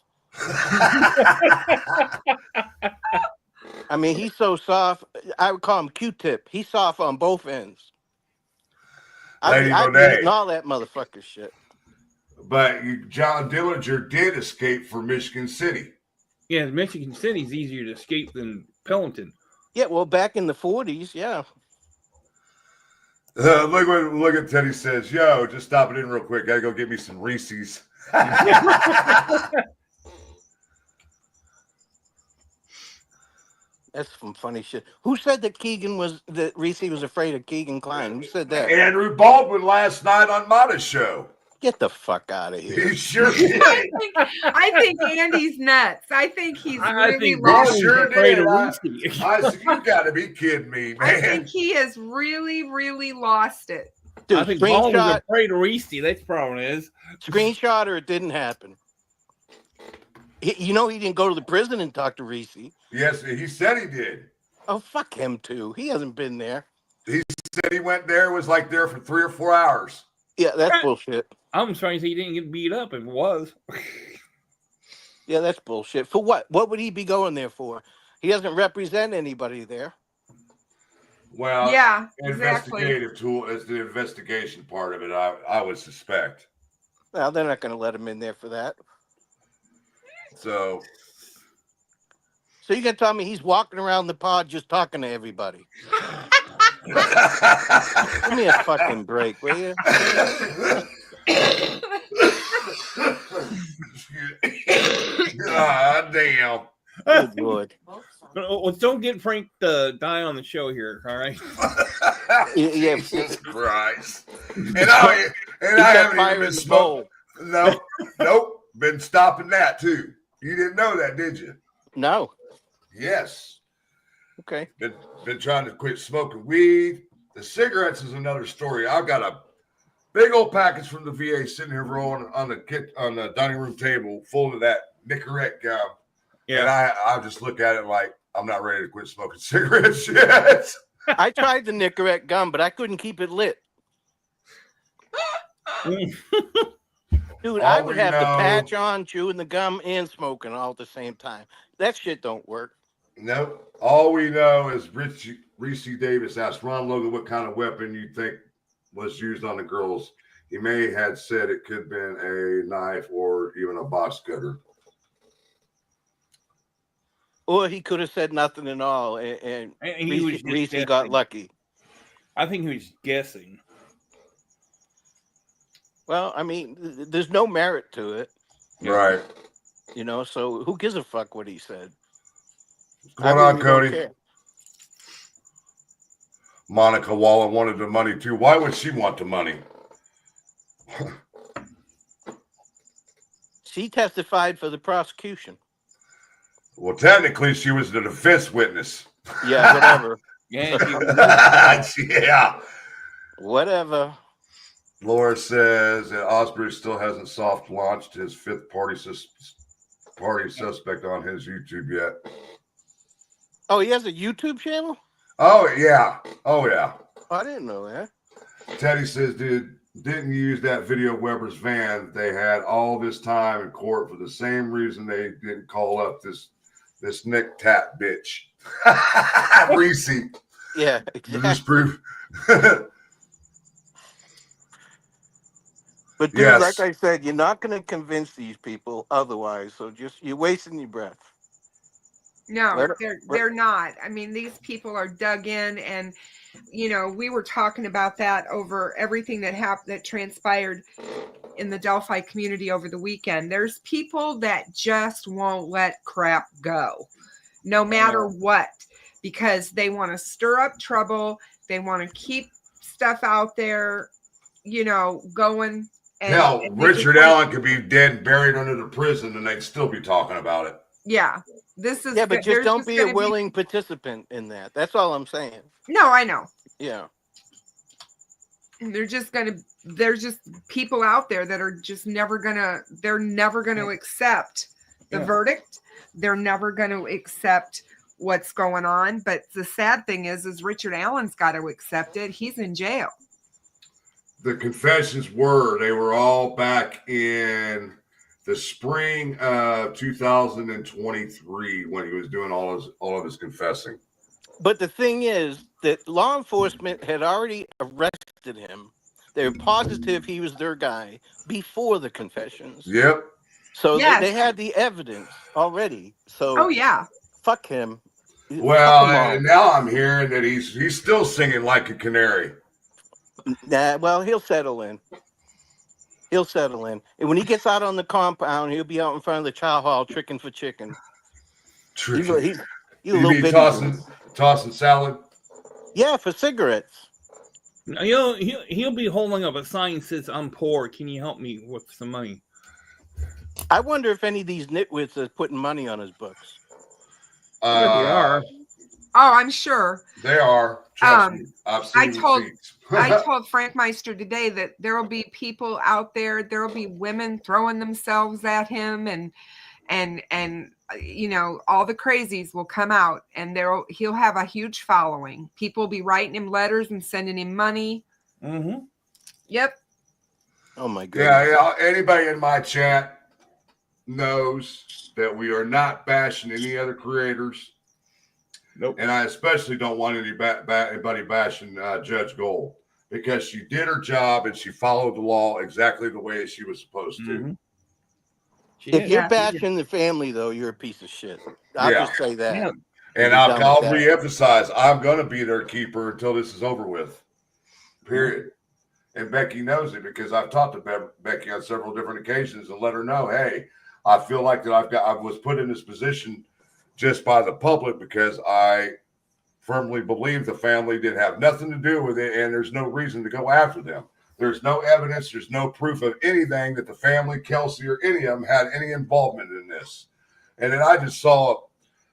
I mean, he's so soft. I would call him Q-tip. He's soft on both ends. I've been eating all that motherfucker shit. But John Dillinger did escape from Michigan City. Yeah, Michigan City's easier to escape than Pelington. Yeah, well, back in the 40s, yeah. Look at Teddy says, "Yo, just stop it in real quick. Gotta go get me some Reese's." That's some funny shit. Who said that Reese was afraid of Keegan Klein? Who said that? Andrew Baldwin last night on Mata's show. Get the fuck out of here. He sure did. I think Andy's nuts. I think he's really think lost. He sure afraid did. of I Reese. said, "You got to be kidding me, I man." think he has really, really lost it. Dude, I think Baldwin's screenshot, afraid of Reese. That's the problem is. screenshot or it didn't happen. You know he didn't go to the prison and talk to Reese. Yes, he said he did. Oh, fuck him too. He hasn't been there. He said he went there, was like there for 3 or 4 hours. Yeah, that's bullshit. I'm surprised he didn't get beat up if it was. Yeah, that's bullshit. For what? What would he be going there for? He doesn't represent anybody there. Well, Yeah, exactly. investigative tool is the investigation part of it. I would suspect. Well, they're not going to let him in there for that. So you can tell me he's walking around the pod just talking to everybody. Give me a fucking break, will you? God damn. Good Lord. Well, don't get Frank to die on the show here, all right? Yeah. Jesus Christ. And I haven't even been smoking. Nope. Been stopping that too. You didn't know that, did you? No. Yes. Okay. Been trying to quit smoking weed. The cigarettes is another story. I've got a big old package from the VA sitting here rolling on the dining room table full of that Nicorette gum. Yeah. And I just look at it like I'm not ready to quit smoking cigarettes yet. I tried the Nicorette gum, but I couldn't keep it lit. Dude, I would have the patch on, chewing the gum, and smoking all at the same time. That shit don't work. Nope. All we know is Reese Davis asked Ron Logan what kind of weapon you think was used on the girls. He may have said it could have been a knife or even a box cutter. Or he could have said nothing at all, and Reese got lucky. I think he was guessing. Well, I mean, there's no merit to it. Right. You know, so who gives a fuck what he said? What's going on, Cody? Monica Wallen wanted the money too. Why would she want the money? She testified for the prosecution. Well, technically, she was the defense witness. Yeah, whatever. Yeah. Whatever. Laura says that Osprey still hasn't soft launched his fifth party suspect on his YouTube yet. Oh, he has a YouTube channel? Oh, yeah. Oh, yeah. I didn't know that. Teddy says, dude, didn't use that video Weber's van. They had all this time in court for the same reason they didn't call up this Nick Tat bitch. Reese. Yeah, exactly. Disprove. But dude, yes. Like I said, you're not going to convince these people otherwise. So you're wasting your breath. No, they're not. I mean, these people are dug in, and you know, we were talking about that over everything that transpired in the Delphi community over the weekend. There's people that just won't let crap go, no matter what, because they want to stir up trouble. They want to keep stuff out there, you know, going. And Richard Allen could be dead and buried under the prison, and they'd still be talking about it. Yeah. This is but just don't be a willing participant in that. That's all I'm saying. No, I know. Yeah. And there's just people out there that are just never gonna accept the verdict. They're never gonna accept what's going on. But the sad thing is Richard Allen's got to accept it. He's in jail. The confessions were all back in the spring of 2023 when he was doing all of his confessing. But the thing is that law enforcement had already arrested him. They were positive he was their guy before the confessions. Yep. So they had the evidence already. So fuck him. Well, and now I'm hearing that he's still singing like a canary. Nah, well, he'll settle in. He'll settle in. And when he gets out on the compound, he'll be out in front of the chow hall tricking for chicken. Tricking. You mean tossing salad? Yeah, for cigarettes. He'll be holding up a sign that says, "I'm poor. Can you help me with some money?" I wonder if any of these nitwits are putting money on his books. They are. Oh, I'm sure. They are. Trust me. I've seen I told Frankmeister today that there will be people out there. There will be women throwing themselves at him, and you know, all the crazies will come out, and he'll have a huge following. People will be writing him letters and sending him money. Mm-hmm. Yep. Oh my goodness. Yeah. Anybody in my chat knows that we are not bashing any other creators. Nope. And I especially don't want anybody bashing Judge Gold, because she did her job and she followed the law exactly the way she was supposed to. If you're Yeah. bashing the family, though, you're a piece of shit. I'll Yeah. just say that. Yeah. And Be I'll done with that. reemphasize, I'm going to be their keeper until this is over with. Period. And Becky knows it because I've talked to Becky on several different occasions and let her know, hey, I feel like that I was put in this position just by the public because I firmly believe the family did have nothing to do with it, and there's no reason to go after them. There's no evidence, there's no proof of anything that the family, Kelsey, or any of them had any involvement in this. And then I just saw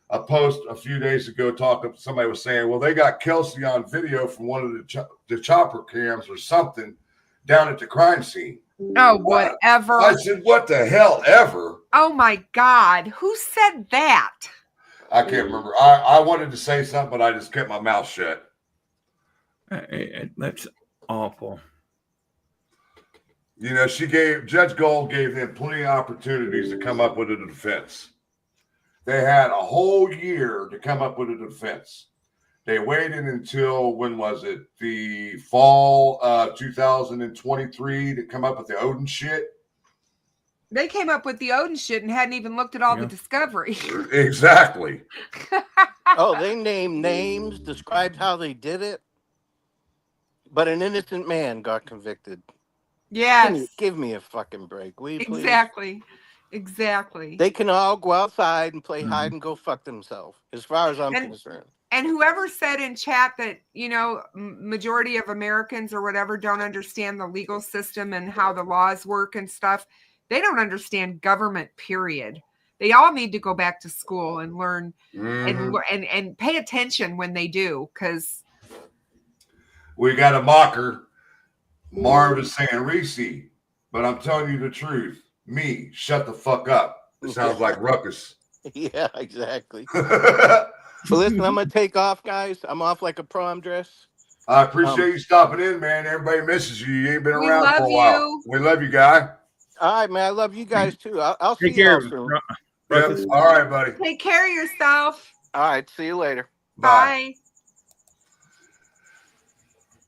a post a few days ago somebody was saying, well, they got Kelsey on video from one of the chopper cams or something down at the crime scene. Oh, whatever. I said, what the hell ever? Oh my God. Who said that? I can't remember. I wanted to say something, but I just kept my mouth shut. That's awful. You know, Judge Gold gave them plenty of opportunities to come up with a defense. They had a whole year to come up with a defense. They waited until, when was it? The fall of 2023 to come up with the Odin shit. They came up with the Odin shit and hadn't even looked at all the discovery. Exactly. Oh, they named names, described how they did it, but an innocent man got convicted. Yes. Give me a fucking break, will you please? Exactly. They can all go outside and play hide and go fuck themselves, as far as I'm concerned. And whoever said in chat that, you know, majority of Americans or whatever don't understand the legal system and how the laws work and stuff, they don't understand government, period. They all need to go back to school and learn and pay attention when they do, because we got a mocker. Marv is saying Reese, but I'm telling you the truth. Me, shut the fuck up. It sounds like ruckus. Yeah, exactly. So listen, I'm going to take off, guys. I'm off like a prom dress. I appreciate you stopping in, man. Everybody misses you. You ain't been around for a while. We love you, guy. All right, man. I love you guys, too. I'll see you soon. Yep. All right, buddy. Take care of yourself. All right. See you later. Bye.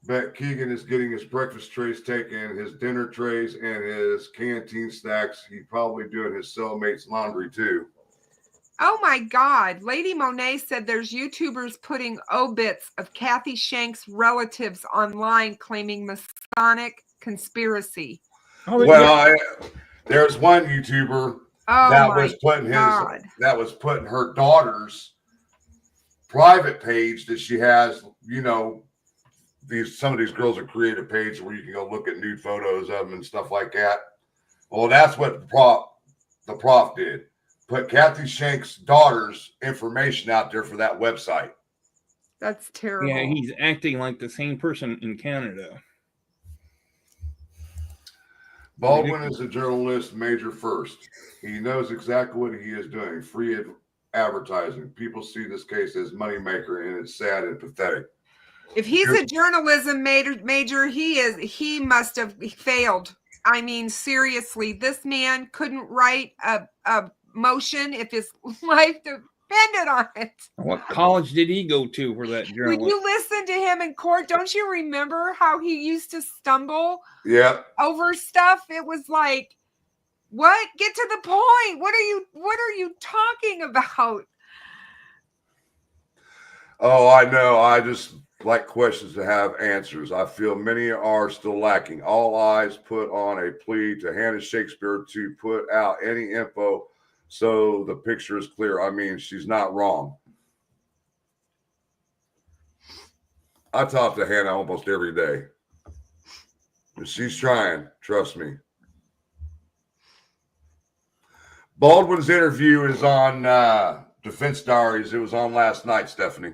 Bet Keegan is getting his breakfast trays taken, his dinner trays, and his canteen stacks. He's probably doing his cellmate's laundry, too. Oh my God. Lady Monet said there's YouTubers putting obits of Kathy Shank's relatives online claiming Masonic conspiracy. Well, there's one YouTuber that was putting her daughter's private page that she has, you know, some of these girls have created a page where you can go look at nude photos of them and stuff like that. Well, that's what the prof did. Put Kathy Shank's daughter's information out there for that website. That's terrible. Yeah, he's acting like the same person in Canada. Baldwin is a journalist major first. He knows exactly what he is doing. Free advertising. People see this case as moneymaker, and it's sad and pathetic. If he's a journalism major, he must have failed. I mean, seriously, this man couldn't write a motion if his life depended on it. What college did he go to for that journalist? When you listen to him in court, don't you remember how he used to stumble over stuff? It was like, what? Get to the point. What are you talking about? Oh, I know. I just like questions to have answers. I feel many are still lacking. All eyes put on a plea to Hannah Shakespeare to put out any info so the picture is clear. I mean, she's not wrong. I talk to Hannah almost every day. She's trying, trust me. Baldwin's interview is on Defense Diaries. It was on last night, Stephanie.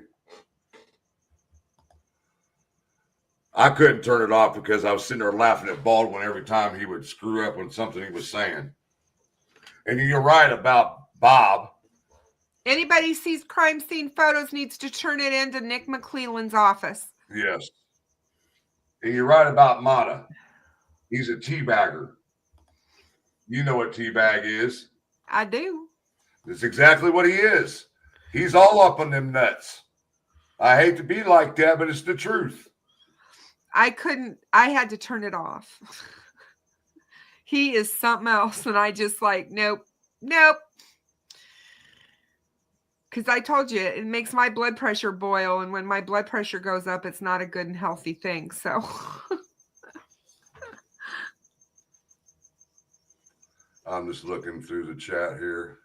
I couldn't turn it off because I was sitting there laughing at Baldwin every time he would screw up on something he was saying. And you're right about Bob. Anybody sees crime scene photos needs to turn it into Nick McClelland's office. Yes. And you're right about Mata. He's a teabagger. You know what teabag is. I do. That's exactly what he is. He's all up on them nuts. I hate to be like that, but it's the truth. I had to turn it off. He is something else. And I just like, nope, Nope. Because I told you, it makes my blood pressure boil. And when my blood pressure goes up, it's not a good and healthy thing. So I'm just looking through the chat here.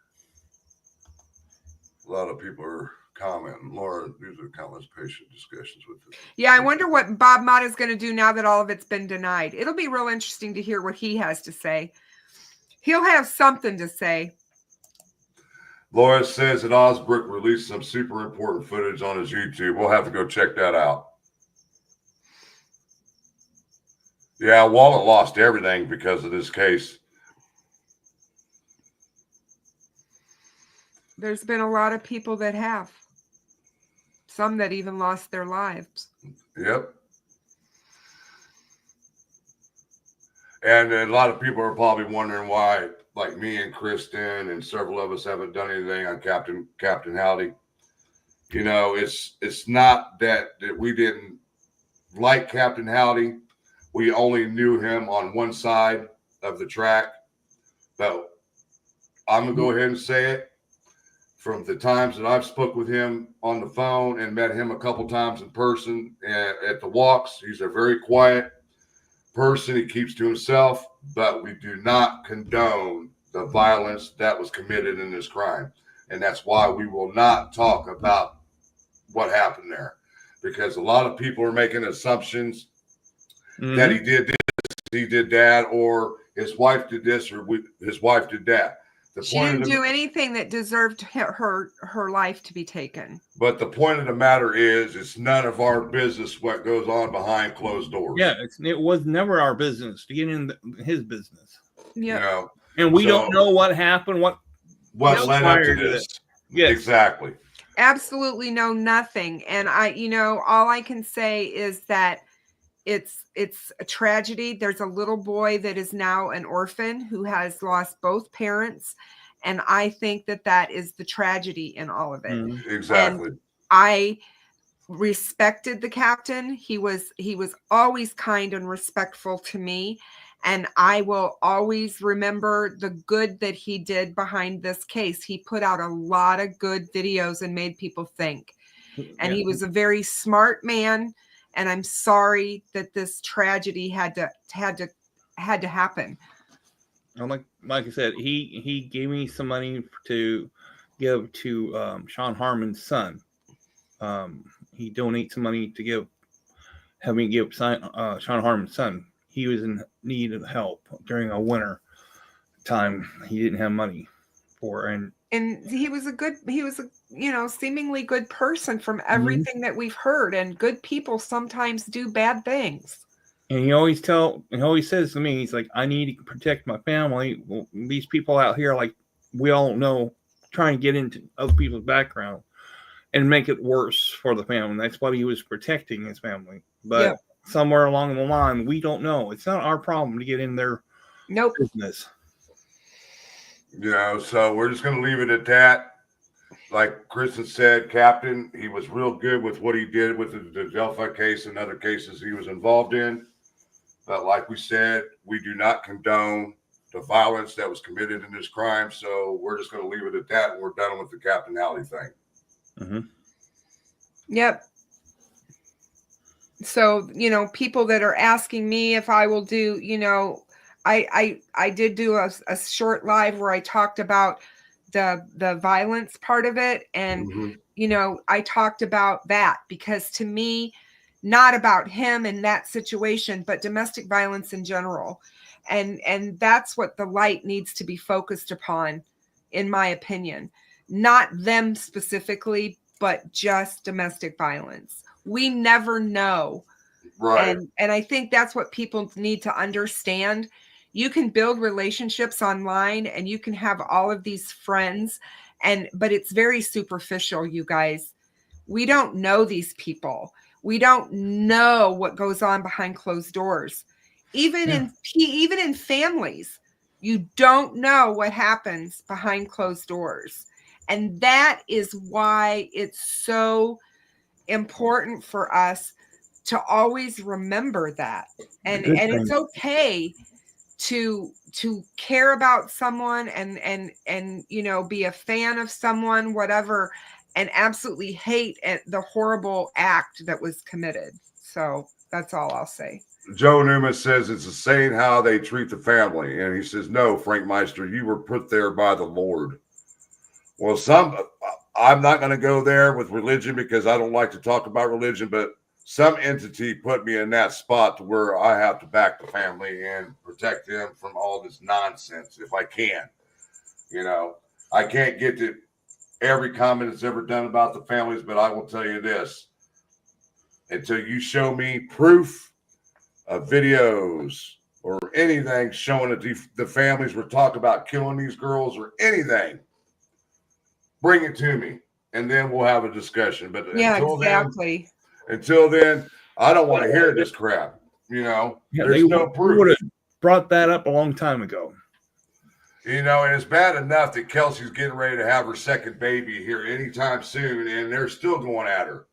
A lot of people are commenting. Laura, these are countless patient discussions with it. yeah, I wonder what Bob Mott is going to do now that all of it's been denied. It'll be real interesting to hear what he has to say. He'll have something to say. Laura says that Osbrook released some super important footage on his YouTube. We'll have to go check that out. Yeah, Wallet lost everything because of this case. There's been a lot of people that have. Some that even lost their lives. Yep. And a lot of people are probably wondering why, like me and Kristin and several of us haven't done anything on Captain Howdy. You know, it's not that we didn't like Captain Howdy. We only knew him on one side of the track. But I'm going to go ahead and say it. From the times that I've spoke with him on the phone and met him a couple times in person and at the walks, he's a very quiet person. He keeps to himself, but we do not condone the violence that was committed in this crime. And that's why we will not talk about what happened there, because a lot of people are making assumptions that he did this, he did that, or his wife did this, or his wife did that. She didn't do anything that deserved her life to be taken. But the point of the matter is, it's none of our business what goes on behind closed doors. Yeah, it was never our business to get in his business. Yeah, you know, and we don't know what happened. What led up to this? Yes. Exactly. Absolutely know nothing. And all I can say is that it's a tragedy. There's a little boy that is now an orphan who has lost both parents. And I think that is the tragedy in all of it. Exactly. And I respected the captain. He was always kind and respectful to me. And I will always remember the good that he did behind this case. He put out a lot of good videos and made people think. And he was a very smart man. And I'm sorry that this tragedy had to happen. And like I said, he gave me some money to give to Sean Harmon's son. He donates some money to have me give Sean Harmon's son. He was in need of help during a winter time. He didn't have money for, and he was a seemingly good person from everything that we've heard. And good people sometimes do bad things. And he always says to me, he's like, I need to protect my family. Well, these people out here, like we all know, trying to get into other people's background and make it worse for the family. That's what he was protecting, his family. But somewhere along the line, we don't know. It's not our problem to get in their business. So we're just going to leave it at that. Like Kristin said, Captain, he was real good with what he did with the Delphi case and other cases he was involved in. But like we said, we do not condone the violence that was committed in this crime. So we're just going to leave it at that. And we're done with the Captain Howdy thing. Mm-hmm. Yep. So, people that are asking me if I will do, I did do a short live where I talked about the violence part of it. And, I talked about that because to me, not about him and that situation, but domestic violence in general. And that's what the light needs to be focused upon, in my opinion, not them specifically, but just domestic violence. We never know. Right. And I think that's what people need to understand. You can build relationships online and you can have all of these friends, but it's very superficial, you guys. We don't know these people. We don't know what goes on behind closed doors. Even in families, you don't know what happens behind closed doors. And that is why it's so important for us to always remember that. And it's okay to care about someone and you know, be a fan of someone, whatever, and absolutely hate the horrible act that was committed. So that's all I'll say. Joe Newman says it's insane how they treat the family. And he says, no, Frankmeister, you were put there by the Lord. Well, I'm not going to go there with religion because I don't like to talk about religion, but some entity put me in that spot to where I have to back the family and protect them from all this nonsense if I can. You know, I can't get to every comment that's ever done about the families, but I will tell you this. Until you show me proof of videos or anything showing that the families were talking about killing these girls or anything, bring it to me, and then we'll have a discussion. But until then, I don't want to hear this crap. You know, there's no proof. Would have brought that up a long time ago. You know, and it's bad enough that Kelsey's getting ready to have her second baby here anytime soon, and they're still going at her.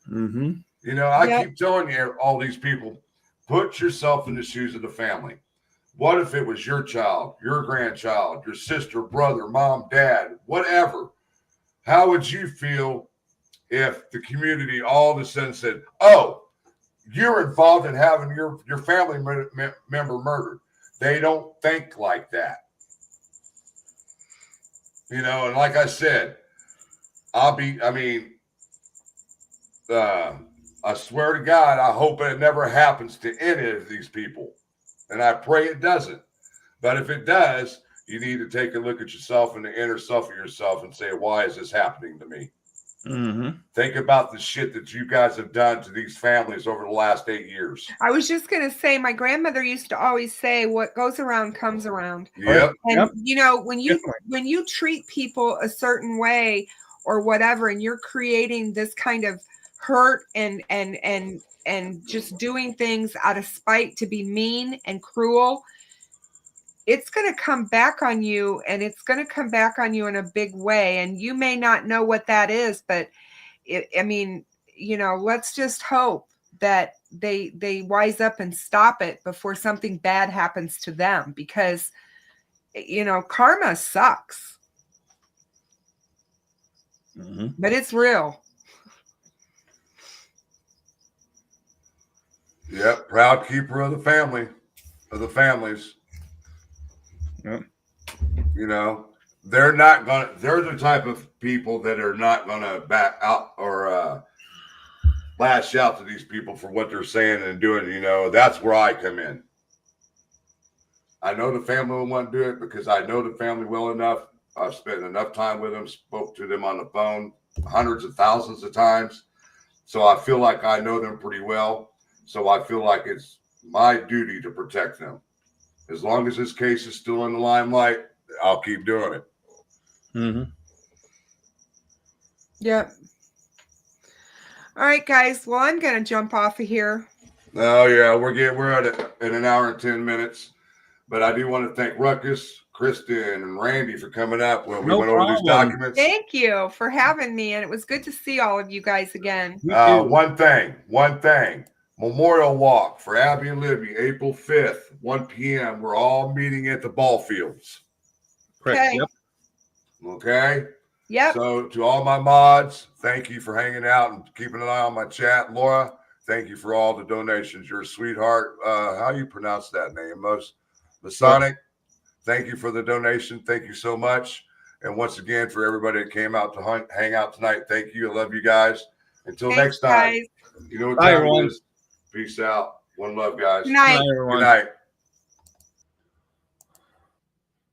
Mm-hmm. You know, I keep telling you, all these people, put yourself in the shoes of the family. What if it was your child, your grandchild, your sister, brother, mom, dad, whatever? How would you feel if the community all of a sudden said, oh, you're involved in having your family member murdered? They don't think like that. You know, and like I said, I swear to God, I hope it never happens to any of these people. And I pray it doesn't. But if it does, you need to take a look at yourself and the inner self of yourself and say, why is this happening to me? Mm-hmm. Think about the shit that you guys have done to these families over the last 8 years. I was just going to say, my grandmother used to always say, what goes around comes around. Yep. And, you know, when you treat people a certain way or whatever, and you're creating this kind of hurt and just doing things out of spite to be mean and cruel, it's going to come back on you, and it's going to come back on you in a big way. And you may not know what that is, but I mean, you know, let's just hope that they wise up and stop it before something bad happens to them, because, you know, karma sucks, but it's real. Yep. Proud keeper of the family, of the families. Yep. You know, they're the type of people that are not going to back out or lash out to these people for what they're saying and doing. You know, that's where I come in. I know the family will want to do it because I know the family well enough. I've spent enough time with them, spoke to them on the phone hundreds of thousands of times. So I feel like I know them pretty well. So I feel like it's my duty to protect them. As long as this case is still in the limelight, I'll keep doing it. Mm-hmm. Yep. All right, guys. Well, I'm going to jump off of here. Oh, yeah. We're at it in an hour and 10 minutes. But I do want to thank Ruckus, Kristin, and Randy for coming up when we went over these documents. Thank you for having me. And it was good to see all of you guys again. One thing. Memorial Walk for Abby and Libby, April 5th, 1 p.m. We're all meeting at the ball fields. Okay. Yep. Okay? Yep. So to all my mods, thank you for hanging out and keeping an eye on my chat. Laura, thank you for all the donations. You're a sweetheart. How do you pronounce that name? Masonic, thank you for the donation. Thank you so much. And once again, for everybody that came out to hang out tonight, thank you. I love you guys. Until next time, guys. you know what time it is. Peace out. One love, guys. Good night. Bye, everyone. Good night.